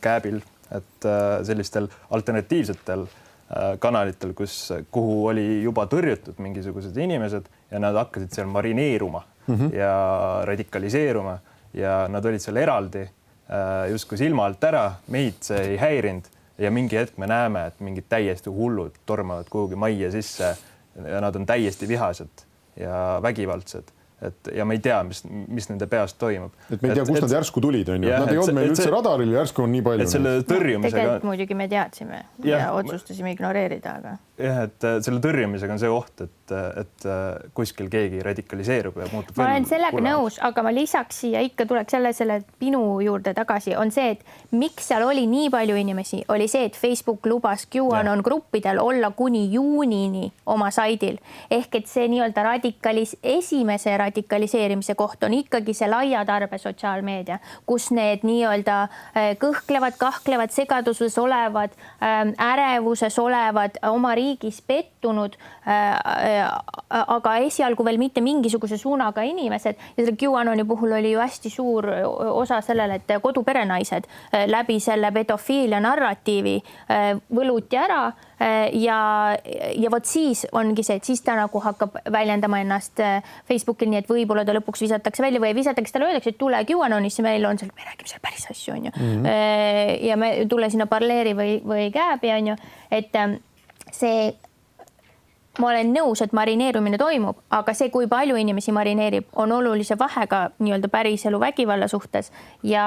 Kääbil, et sellistel alternatiivsetel kanalitel, kuhu oli juba tõrjutud mingisugused inimesed ja nad hakkasid seal marineeruma ja radikaliseeruma ja nad olid seal eraldi justkui silma alt ära, meid see ei häirinud ja mingi hetk me näeme, et mingid täiesti hullud tormavad kuhugi majja sisse ja nad on täiesti vihased ja vägivaldsed. Ja me ei tea, mis nende peast toimub. Et me ei tea, kust nad järsku tulid, on ju. Nad ei olnud meil üldse radaril ja järsku on nii palju. Et selle tõrjumisega... Tegelikult muidugi me teadsime ja otsustasime ignoreerida, aga... Jah, et selle tõrjumisega on see oht, et kuskil keegi radikaliseerub ja muutub... Ma olen sellega nõus, aga ma lisaks siia ikka tuleks selle pinu juurde tagasi, on see, et miks seal oli nii palju inimesi, oli see, et Facebook lubas QAnon gruppidel olla kuni juunini oma saidil. Ehk et see nii-öelda esimese radikaliseerimise koht on ikkagi see laia tarbe sotsiaalmeedia, kus need nii-öelda kõhklevad, kahklevad, segaduses olevad, ärevuses olevad, oma riigis pettunud, aga esialgu veel mitte mingisuguse suunaga inimesed ja selle QAnoni puhul oli ju hästi suur osa sellele, et koduperenaised läbi selle pedofiilia narratiivi võluti ära ja vot siis ongi see, et siis ta nagu hakkab väljendama ennast Facebookil, nii et võib-olla ta lõpuks visatakse välja või visatakse, talle öeldakse, et tule QAnonisse, meil on seal, me räägime seal päris asju, on ju. Ja me tule sinna Parleri või Kääbi, on ju, et see, ma olen nõus, et marineerumine toimub, aga see, kui palju inimesi marineerib, on olulise vahega nii-öelda päriselu vägivalla suhtes ja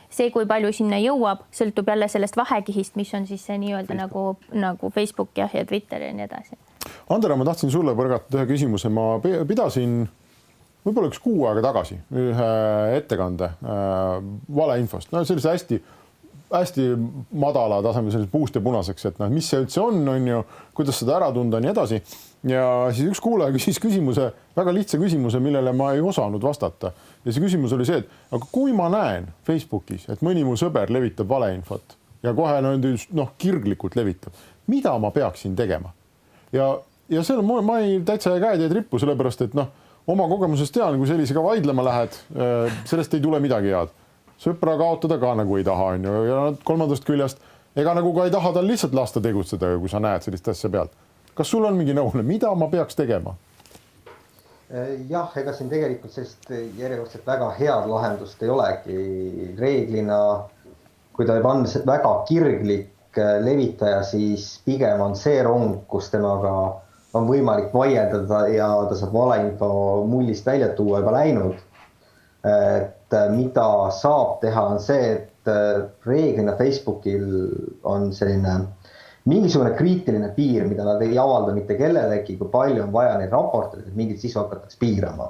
see, kui palju sinna jõuab, sõltub jälle sellest vahekihist, mis on siis see nii-öelda nagu Facebook ja Twitter ja nii edasi. Andera, ma tahtsin sulle põrgata ühe küsimuse. Ma pidasin võib-olla 1 kuu aega tagasi ühe ettekande valeinfost. No sellise hästi madala taseme puust ja punaseks, et mis see üldse on ju, kuidas seda ära tunda ja nii edasi. Ja siis üks kuulaja küsis küsimuse, väga lihtsa küsimuse, millele ma ei osanud vastata. Ja see küsimus oli see, et aga kui ma näen Facebookis, et mõni mu sõber levitab valeinfot ja kohe kirglikult levitab, mida ma peaksin tegema? Ja seal ma ei täitsa käed ei trippu, sellepärast, et oma kogemusest tean, kui sellisega vaidlema lähed, sellest ei tule midagi head. Sõpra kaotada ka nagu ei taha, on ju, ja kolmandast küljest, ega nagu ka ei taha tal lihtsalt lasta tegutseda, kui sa näed sellist asja pealt. kas sul on mingi nõu, mida ma peaks tegema? Jah, ega siin tegelikult sellist järjekordselt väga head lahendust ei olegi. Reeglina, kui ta on väga kirglik levitaja, siis pigem on see rong, kus temaga on võimalik vaieldada ja ta saab valeinfo mullist välja tuua juba läinud. Et mida saab teha on see, et reeglina Facebookil on selline mingisugune kriitiline piir, mida nad ei avalda mitte kellelegi, kui palju on vaja neid raporteid, et mingit sisu hakatakse piirama.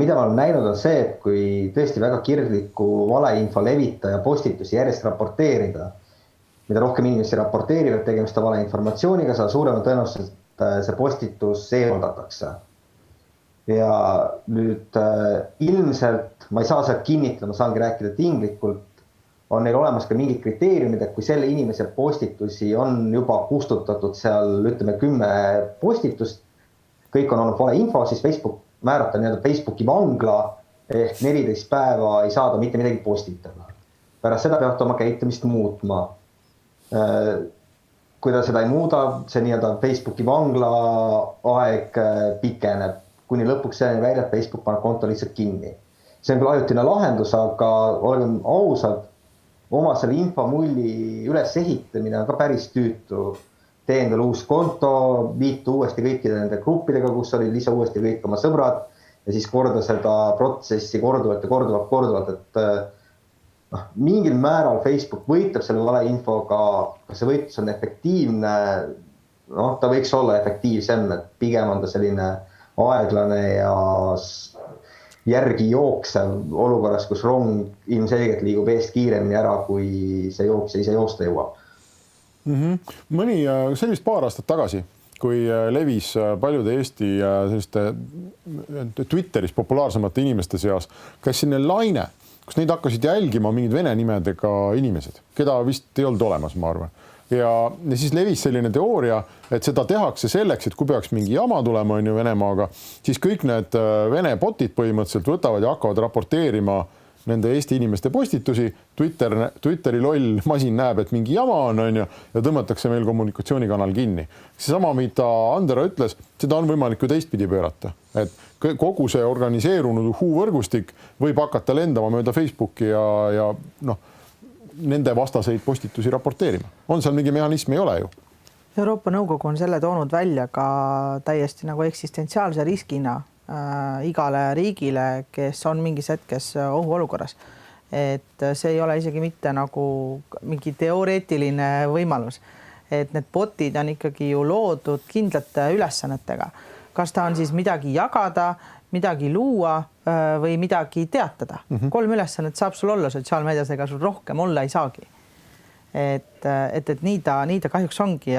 Mida ma olen näinud on see, et kui tõesti väga kirgliku valeinfo levitaja postitusi järjest raporteerida, mida rohkem inimesi raporteerivad tegemist valeinformatsiooniga, seda suurema tõenäoliselt see postitus eemaldatakse. Ja nüüd ilmselt, ma ei saa sealt kinnitada, ma saangi rääkida tinglikult, on neil olemas ka mingid kriteeriumid, et kui selle inimese postitusi on juba kustutatud seal, ütleme 10 postitust, kõik on olnud valeinfo, siis Facebook määrab ta nii-öelda Facebooki vangla ehk 14 päeva ei saada mitte midagi postitada. Pärast seda peavad oma käitumist muutma. Kui ta seda ei muuda, see nii-öelda Facebooki vangla aeg pikeneb, kuni lõpuks selleni välja, et Facebook paneb konto lihtsalt kinni. See on küll ajutine lahendus, aga olgem ausad, oma selle infomulli üles ehitamine on ka päris tüütu. Tee endale uus konto, liitu uuesti kõikide nende gruppidega, kus oli lisa uuesti kõik oma sõbrad ja siis korda seda protsessi korduvalt ja korduvalt, et mingil määral Facebook võitleb selle valeinfoga, kas see võitlus on efektiivne, ta võiks olla efektiivsem, et pigem on ta selline aeglane ja järgi jooksev olukorras, kus rong ilmselgelt liigub eest kiiremini ära, kui see jooksja ise joosta jõuab. Mõni, see oli vist paar aastat tagasi, kui levis paljude Eesti selliste Twitteris populaarsemate inimeste seas, käis sinne laine, kus neid hakkasid jälgima mingid vene nimedega inimesed, keda vist ei olnud olemas, ma arvan. Ja siis levis selline teooria, et seda tehakse selleks, et kui peaks mingi jama tulema Venemaaga, siis kõik need vene botid põhimõtteliselt võtavad ja hakkavad raporteerima nende Eesti inimeste postitusi. Twitteri loll masin näeb, et mingi jama on ja tõmmatakse meil kommunikatsioonikanal kinni. Seesama, mida Andero ütles, seda on võimalik ju teistpidi pöörata. Et kogu see organiseerunud võrgustik võib hakata lendama mööda Facebooki ja nende vastaseid postitusi raporteerima. On seal mingi mehhanism, ei ole ju? Euroopa Nõukogu on selle toonud välja ka täiesti nagu eksistentsiaalse riskina igale riigile, kes on mingis hetkes ohuolukorras. Et see ei ole isegi mitte nagu mingi teoreetiline võimalus. Et need botid on ikkagi ju loodud kindlate ülesannetega. Kas ta on siis midagi jagada, midagi luua või midagi teatada. 3 ülesannet saab sul olla sotsiaalmeedias, ega sul rohkem olla ei saagi. Et nii ta kahjuks ongi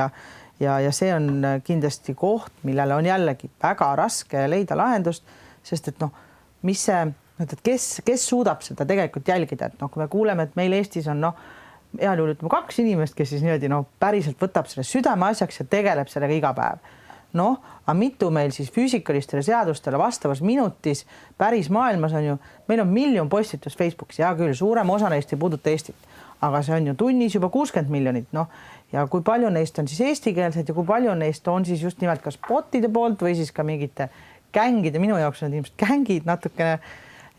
ja see on kindlasti koht, millele on jällegi väga raske leida lahendust, sest et mis see, kes suudab seda tegelikult jälgida, et kui me kuuleme, et meil Eestis on heal juhul 2 inimest, kes siis niimoodi päriselt võtab selle südameasjaks ja tegeleb sellega iga päev. Aga mitu meil siis füüsikalistele seadustele vastavas minutis päris maailmas on ju, meil on 1 miljon postitus Facebookis, ja küll suurem osa neist ei puuduta Eestit, aga see on ju tunnis juba 60 miljonit, ja kui palju neist on siis eestikeelsed ja kui palju neist on siis just nimelt kas botide poolt või siis ka mingite gängide, minu jaoks on inimesed gängid natukene,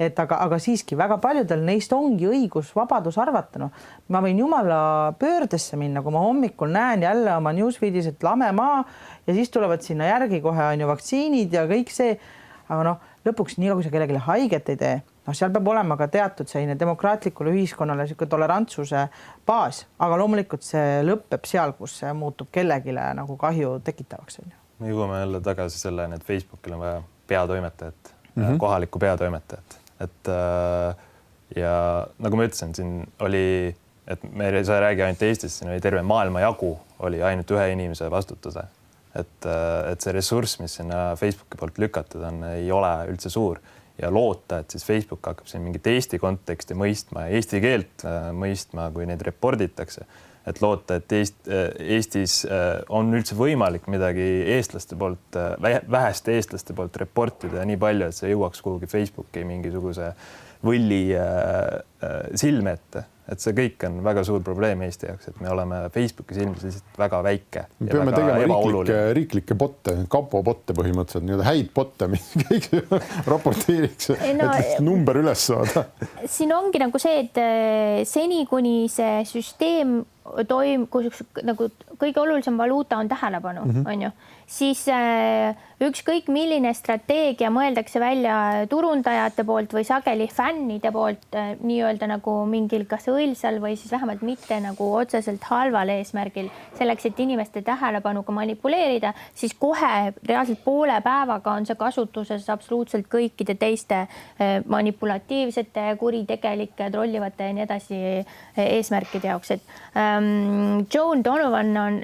aga siiski väga paljudel neist ongi õigus vabadus arvata. Ma võin jumala pöördesse minna, kui ma hommikul näen jälle oma newsfeedis, et lame maa ja siis tulevad sinna järgi kohe on ju vaktsiinid ja kõik see, aga lõpuks nii kui sa kellelegi haiget ei tee, seal peab olema ka teatud selline demokraatlikule ühiskonnale tolerantsuse baas, aga loomulikult see lõppeb seal, kus see muutub kellegile nagu kahju tekitavaks. Me jõuame jälle tagasi selleni, et Facebookil on vaja peatoimetajat, kohalikku peatoimetajat. Ja nagu ma ütlesin, siin oli, et me ei saa räägi ainult Eestis, siin oli terve maailma jagu, oli ainult 1 inimese vastutada. Et see ressurss, mis sinna Facebooki poolt lükatud on, ei ole üldse suur ja loota, et siis Facebook hakkab siin mingit Eesti konteksti mõistma ja eesti keelt mõistma, kui neid reporditakse. et loota, et Eestis on üldse võimalik midagi eestlaste poolt, väheste eestlaste poolt reportida nii palju, et see jõuaks kuhugi Facebooki mingisuguse võlli silme ette. Et see kõik on väga suur probleem Eesti jaoks, et me oleme Facebooki silmis lihtsalt väga väike. Me peame tegema riiklikke botte, kapo botte põhimõtteliselt, nii häid botte, mis kõik raporteeriks, et number üles saada. Siin ongi nagu see, et seni kuni see süsteem kus nagu kõige olulisem valuuta on tähelepanu, on ju, siis ükskõik milline strateegia mõeldakse välja turundajate poolt või sageli fännide poolt nii-öelda nagu mingil kas õilsal või siis vähemalt mitte nagu otseselt halval eesmärgil selleks, et inimeste tähelepanuga manipuleerida, siis kohe reaalselt poole päevaga on see kasutuses absoluutselt kõikide teiste manipulatiivsete, kuritegelike, trollivate ja nii edasi eesmärkide jaoks, et Joan Donovan on,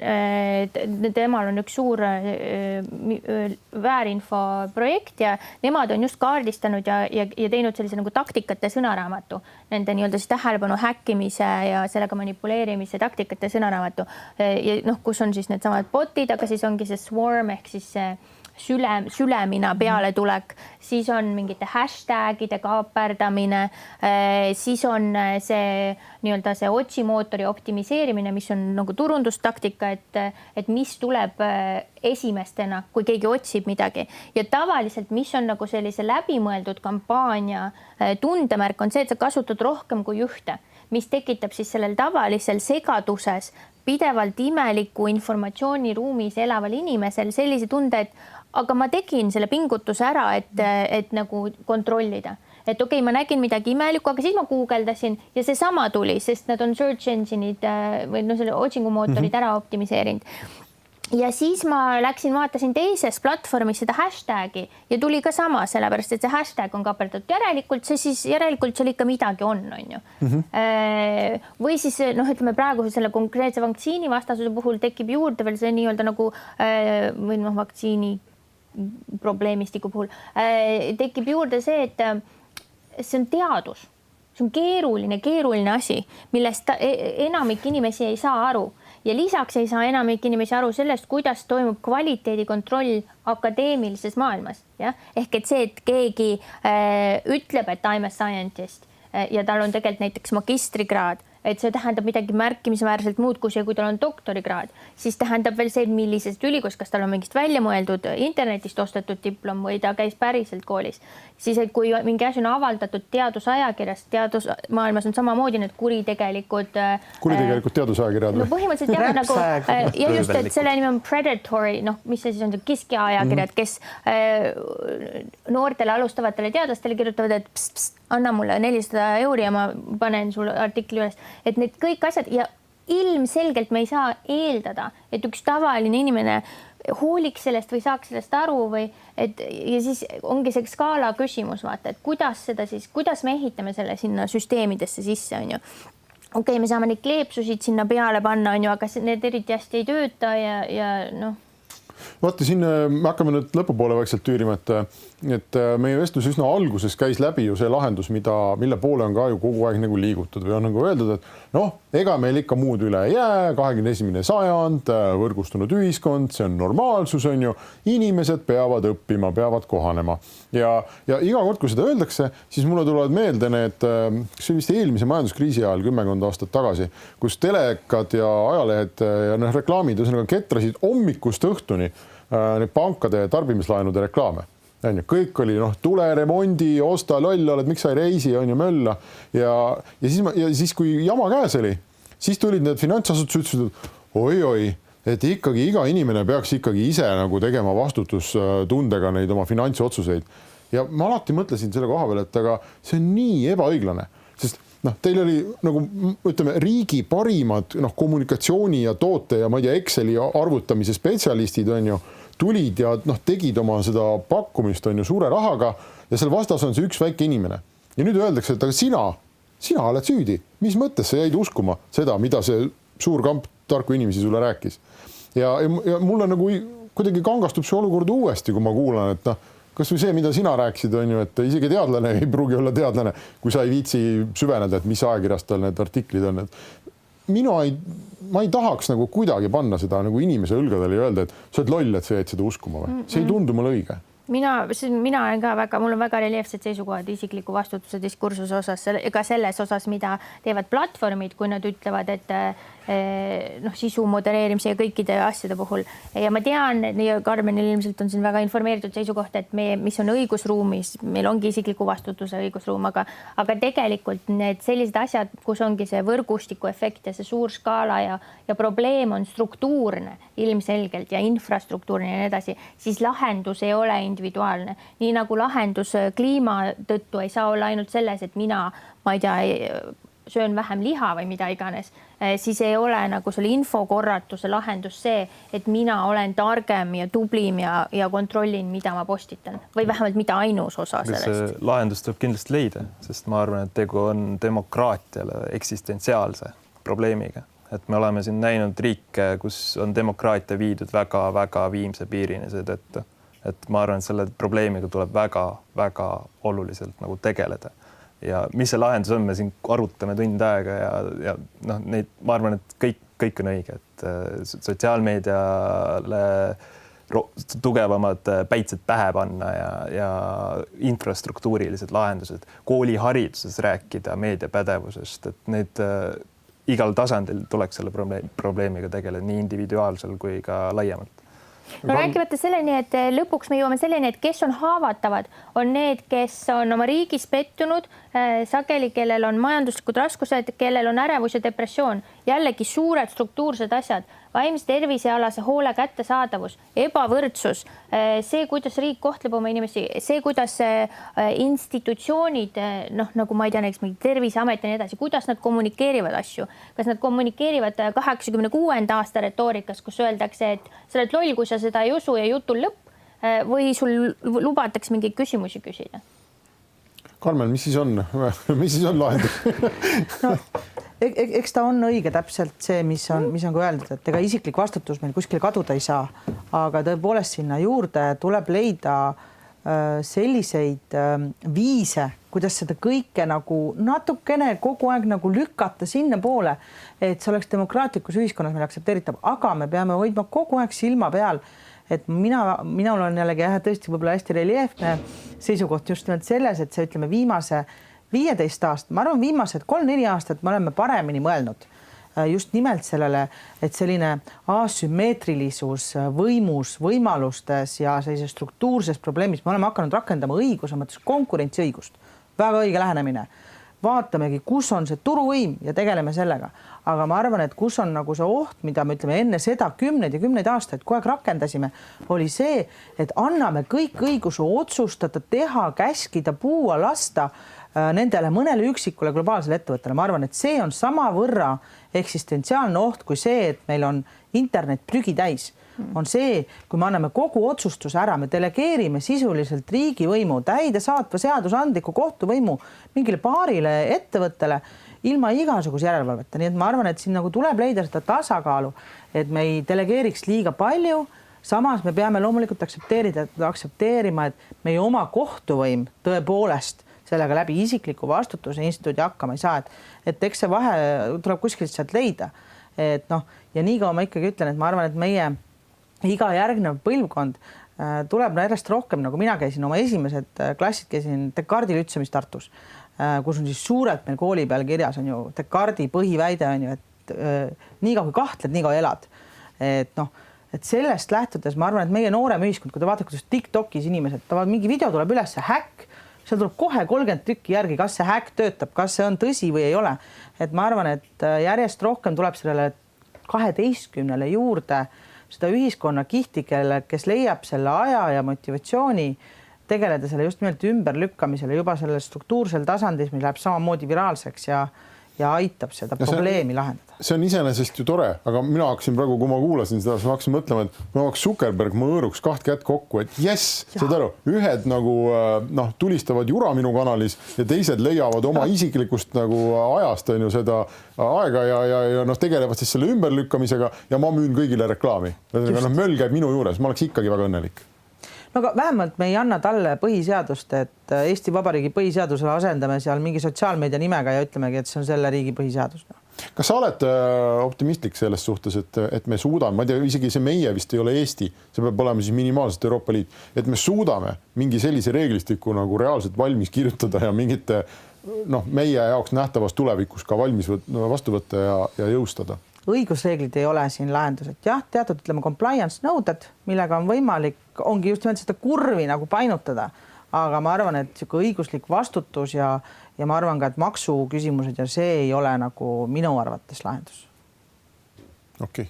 temal on üks suur väärinfo projekt ja nemad on just kaardistanud ja teinud sellise nagu taktikate sõnaraamatu, nende nii-öelda siis tähelepanu häkkimise ja sellega manipuleerimise taktikate sõnaraamatu. Ja noh, kus on siis need samad botid, aga siis ongi see swarm ehk siis see sülemina pealetulek, siis on mingite hashtagide kaaperdamine, siis on see nii-öelda see otsimootori optimiseerimine, mis on nagu turundustaktika, et mis tuleb esimestena, kui keegi otsib midagi. Ja tavaliselt, mis on nagu sellise läbimõeldud kampaania tundemärk, on see, et sa kasutad rohkem kui ühte, mis tekitab siis sellel tavalisel segaduses pidevalt imeliku informatsiooniruumis elaval inimesel sellise tunde, et aga ma tegin selle pingutuse ära, et nagu kontrollida. Et okei, ma nägin midagi imelikku, aga siis ma guugeldasin ja see sama tuli, sest nad on search engine'id või no selle otsingumootorid ära optimiseerinud. Ja siis ma läksin, vaatasin teises platvormis seda hashtagi ja tuli ka sama, sellepärast, et see hashtag on kaperdatud järelikult, seal ikka midagi on ju. Või siis, noh, ütleme praegu selle konkreetse vaktsiini vastasuse puhul tekib juurde veel see nii-öelda nagu või noh, vaktsiini probleemistiku puhul tekib juurde see, et see on teadus. See on keeruline asi, millest enamik inimesi ei saa aru. Ja lisaks ei saa enamik inimesi aru sellest, kuidas toimub kvaliteedikontroll akadeemilises maailmas. Ja? Ehk et see, et keegi ütleb, et I'm a scientist ja tal on tegelikult näiteks magistrikraad, et see tähendab midagi märkimisväärselt muud, kui tal on doktorikraad, siis tähendab veel see, millisest ülikoolist, kas tal on mingist välja mõeldud internetist ostetud diplom või ta käis päriselt koolis. Siis, et kui mingi asi on avaldatud teadusajakirjast, teadusmaailmas on samamoodi need kuritegelikud teadusajakirjad. No põhimõtteliselt jah, nagu, ja just, et selle nimi on predatory, noh, mis see siis on, kiskja ajakirjad, kes noortele alustavatele teadlastele kirjutavad, et pst, anna mulle 400 € ja ma panen sulle artikli üles, et need kõik asjad ja ilmselgelt me ei saa eeldada, et üks tavaline inimene hooliks sellest või saaks sellest aru või ja siis ongi see skaala küsimus, vaata, et kuidas me ehitame selle sinna süsteemidesse sisse, on ju. Okei, me saame neid kleepsusid sinna peale panna, on ju, aga need eriti hästi ei tööta ja noh. Vaata, siin me hakkame nüüd lõpupoole vaikselt tüürima, et meie vestlus üsna alguses käis läbi ju see lahendus, mille poole on ka ju kogu aeg nagu liigutud või on nagu öeldud, et noh, ega meil ikka muud üle ei jää, 21. sajand, võrgustunud ühiskond, see on normaalsus, on ju, inimesed peavad õppima, peavad kohanema. Ja iga kord, kui seda öeldakse, siis mulle tulevad meelde need, see oli vist eelmise majanduskriisi ajal 10 aastat tagasi, kus telekad ja ajalehed ja reklaamid ketrasid hommikust õhtuni need pankade tarbimislaenude reklaame. Kõik oli tule remondi, osta loll, oled, miks sa ei reisi, on ju mölla. Ja siis, kui jama käes oli, siis tulid need finantsasutused, ütlesid, oi, et ikkagi iga inimene peaks ikkagi ise nagu tegema vastutustundega neid oma finantsotsuseid. Ja ma alati mõtlesin selle koha peal, et aga see on nii ebaõiglane, sest teil oli nagu, ütleme, riigi parimad kommunikatsiooni ja toote ja ma ei tea, Exceli arvutamise spetsialistid on ju, tulid ja tegid oma seda pakkumist on ju suure rahaga ja seal vastas on see üks väike inimene. Ja nüüd öeldakse, et aga sina oled süüdi. Mis mõttes sa jäid uskuma seda, mida see suur kamp tarku inimesi sulle rääkis? Ja mulle nagu kuidagi kangastub see olukord uuesti, kui ma kuulan, et kas või see, mida sina rääkisid, on ju, et isegi teadlane ei pruugi olla teadlane, kui sa ei viitsi süveneda, et mis ajakirjast tal need artiklid on. ma ei tahaks nagu kuidagi panna seda nagu inimese õlgadele ja öelda, et sa oled loll, et sa jäid seda uskuma või. See ei tundu mulle õige. Mina olen ka mul on väga reljeefsed seisukohad isikliku vastutuse diskursuse osas, ka selles osas, mida teevad platvormid, kui nad ütlevad, et sisu modereerimise ja kõikide asjade puhul. Ja ma tean, ja Karmenil ilmselt on siin väga informeeritud seisukoht, et mis on õigusruumis, meil ongi isikliku vastutuse õigusruum, aga tegelikult need sellised asjad, kus ongi see võrgustiku efekt ja see suur skaala ja probleem on struktuurne ilmselgelt ja infrastruktuurne ja nii edasi, siis lahendus ei ole individuaalne. Nii nagu lahendus kliima tõttu ei saa olla ainult selles, et ma ei tea, söön vähem liha või mida iganes, siis ei ole nagu selle infokorratuse lahendus see, et mina olen targem ja tublim ja kontrollin, mida ma postitan või vähemalt mida ainus osa sellest. Lahendus tuleb kindlasti leida, sest ma arvan, et tegu on demokraatiale eksistentsiaalse probleemiga. Et me oleme siin näinud riike, kus on demokraatia viidud väga-väga viimse piirini seetõttu. Et ma arvan, et selle probleemiga tuleb väga-väga oluliselt nagu tegeleda. Ja mis see lahendus on, me siin arutame tund aega ja ma arvan, et kõik on õige, et sotsiaalmeediale tugevamad päitsed pähe panna ja infrastruktuurilised lahendused, koolihariduses rääkida meediapädevusest, et need igal tasandil tuleks selle probleemiga tegeleda nii individuaalsel kui ka laiemalt. No rääkivate selleni, et lõpuks me jõuame selleni, et kes on haavatavad, on need, kes on oma riigis pettunud, sageli, kellel on majanduslikud raskused, kellel on ärevus ja depressioon, jällegi suured struktuursed asjad, vaimse tervisealase hoole kättesaadavus, ebavõrdsus, see, kuidas riik kohtleb oma inimesi, see, kuidas institutsioonid, nagu ma ei tea, näiteks mingi Terviseamet ja nii edasi, kuidas nad kommunikeerivad asju. Kas nad kommunikeerivad 86. aasta retoorikas, kus öeldakse, et sa oled loll, kui sa seda ei usu ja jutul lõpp, või sul lubatakse mingeid küsimusi küsida? Karmen, mis siis on lahendus? Eks ta on õige täpselt see, mis on ka öeldud, et ega isiklik vastutus meil kuskil kaduda ei saa, aga tõepoolest sinna juurde tuleb leida selliseid viise, kuidas seda kõike nagu natukene kogu aeg nagu lükata sinna poole, et see oleks demokraatlikus ühiskonnas meil aktsepteeritav, aga me peame hoidma kogu aeg silma peal, et minul on jällegi tõesti võib-olla hästi reljeefne seisukoht just nimelt selles, et see ütleme viimase 15 aastat, ma arvan, viimased 3-4 aastat me oleme paremini mõelnud just nimelt sellele, et selline asümmeetrilisus võimus, võimalustes ja sellises struktuurses probleemis me oleme hakanud rakendama õiguse mõttes konkurentsiõigust. Väga õige lähenemine. Vaatamegi, kus on see turuvõim ja tegeleme sellega. Aga ma arvan, et kus on nagu see oht, mida me ütleme enne seda 10 ja 10 aastaid kogu aeg rakendasime, oli see, et anname kõik õiguse otsustada, teha, käskida, puua, lasta nendele mõnele üksikule globaalsele ettevõttele. Ma arvan, et see on sama võrra eksistentsiaalne oht kui see, et meil on internet prügi täis. On see, kui me anname kogu otsustuse ära, me delegeerime sisuliselt riigivõimu, täidesaatva seadusandliku kohtuvõimu mingile paarile ettevõttele ilma igasuguse järelevalveta. Nii et ma arvan, et siin nagu tuleb leida seda tasakaalu, et me ei delegeeriks liiga palju, samas me peame loomulikult aktsepteerima, et meie oma kohtuvõim tõepoolest sellega läbi isikliku vastutuse instituudi hakkama ei saa, et eks see vahe tuleb kuskilt sealt leida. Et ja nii kaua ma ikkagi ütlen, et ma arvan, et meie iga järgnev põlvkond tuleb järjest rohkem, nagu mina käisin oma esimesed klassid, käisin Descartesi lütseumis Tartus, kus on siis suurelt meil kooli peal kirjas on ju Descartesi põhiväide on ju, et nii kaua kui kahtled, nii kaua elad. Et sellest lähtudes ma arvan, et meie noorem ühiskond, kui te vaatate, kuidas TikTokis inimesed, mingi video tuleb üles, häkk, seal tuleb kohe 30 tükki järgi, kas see häkk töötab, kas see on tõsi või ei ole. Et ma arvan, et järjest rohkem tuleb sellele 12 juurde seda ühiskonna kihti, kes leiab selle aja ja motivatsiooni tegeleda selle just nimelt ümberlükkamisele juba sellel struktuursel tasandis, mis läheb samamoodi viraalseks ja aitab seda probleemi lahendada. See on iseenesest ju tore, aga mina hakkasin praegu, kui ma kuulasin seda, ma hakkasin mõtlema, et ma oleks Zuckerberg mõõruks 2 kätt kokku, et jess, saad aru, ühed nagu tulistavad jura minu kanalis ja teised leiavad oma isiklikust nagu ajast on ju seda aega ja tegelevad siis selle ümberlükkamisega ja ma müün kõigile reklaami. Möll käib minu juures, ma oleks ikkagi väga õnnelik. No aga vähemalt me ei anna talle põhiseadust, et Eesti Vabariigi põhiseadusele asendame seal mingi sotsiaalmeedia nimega ja ütlemegi, et see on selle riigi põhiseadus. Kas sa oled optimistlik selles suhtes, et me suudame, ma ei tea, isegi see meie vist ei ole Eesti, see peab olema siis minimaalselt Euroopa Liit, et me suudame mingi sellise reeglistiku nagu reaalselt valmis kirjutada ja mingite meie jaoks nähtavas tulevikus ka valmis vastu võtta ja jõustada? Õigusreeglid ei ole siin lahendus, et jah, teatud compliance nõuded, millega on võimalik, ongi just nimelt seda kurvi nagu painutada, aga ma arvan, et õiguslik vastutus ja ma arvan ka, et maksuküsimused ja see ei ole nagu minu arvates lahendus. Okei.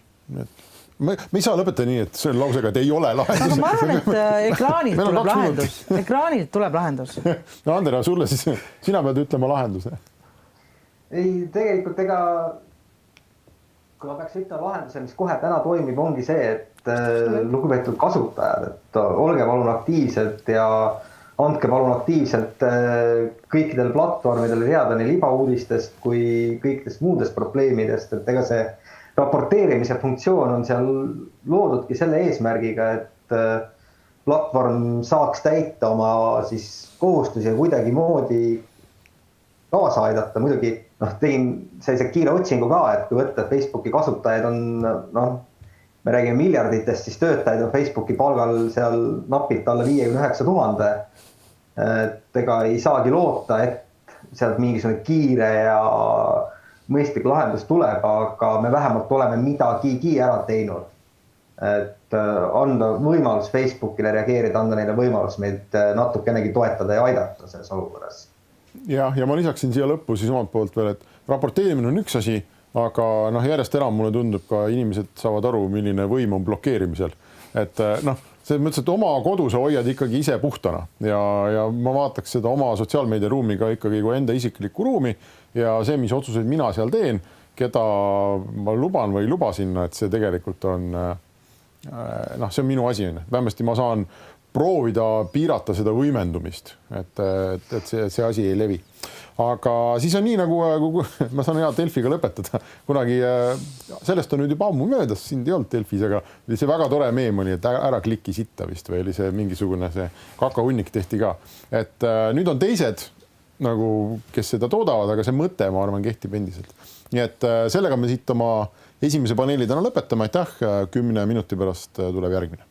Me ei saa lõpetada nii, et selle lausega, et ei ole lahendus. Aga ma arvan, et ekraanilt tuleb lahendus. Ekraanilt tuleb lahendus. No Andera, sulle siis, sina pead ütlema lahenduse. Ei, tegelikult kui ma peaks ütlema lahenduse, mis kohe täna toimib, ongi see, et lugupeetud kasutajad, et olge palun aktiivsed ja andke palun aktiivselt kõikidel platvormidel teada nii libauudistest kui kõikidest muudest probleemidest, et ega see raporteerimise funktsioon on seal loodudki selle eesmärgiga, et platvorm saaks täita oma siis kohustusi ja kuidagi moodi kaasa aidata. Muidugi tegin sellise kiire otsingu ka, et kui võtta Facebooki kasutajaid on, me räägime miljarditest, siis töötajaid on Facebooki palgal seal napilt alla 59 000. Et ega ei saagi loota, et sealt mingisugune kiire ja mõistlik lahendus tuleb, aga me vähemalt oleme midagigi ära teinud. Et anda võimalus Facebookile reageerida, anda neile võimalus meid natukenegi toetada ja aidata selles olukorras. Ja ma lisaksin siia lõppu siis omalt poolt veel, et raporteerimine on üks asi, aga järjest enam mulle tundub ka inimesed saavad aru, milline võim on blokeerimisel. Et see mõttes, et oma kodu sa hoiad ikkagi ise puhtana ja ma vaataks seda oma sotsiaalmeedia ruumi ka ikkagi kui enda isiklikku ruumi ja see, mis otsuseid mina seal teen, keda ma luban või ei luba sinna, et see tegelikult on, see on minu asi. Vähemasti ma saan proovida piirata seda võimendumist, et see asi ei levi. Aga siis on nii, nagu ma saan hea Delfiga lõpetada. Kunagi sellest on nüüd juba ammu möödas, sind ei olnud Delfis, aga see väga tore meem oli, et ära klikki sitta vist või oli see mingisugune see kakahunnik tehti ka. Et nüüd on teised, kes seda toodavad, aga see mõte, ma arvan, kehtib endiselt. Nii et sellega me siit oma esimese paneeli täna lõpetame. Aitäh, 10 minuti pärast tuleb järgmine.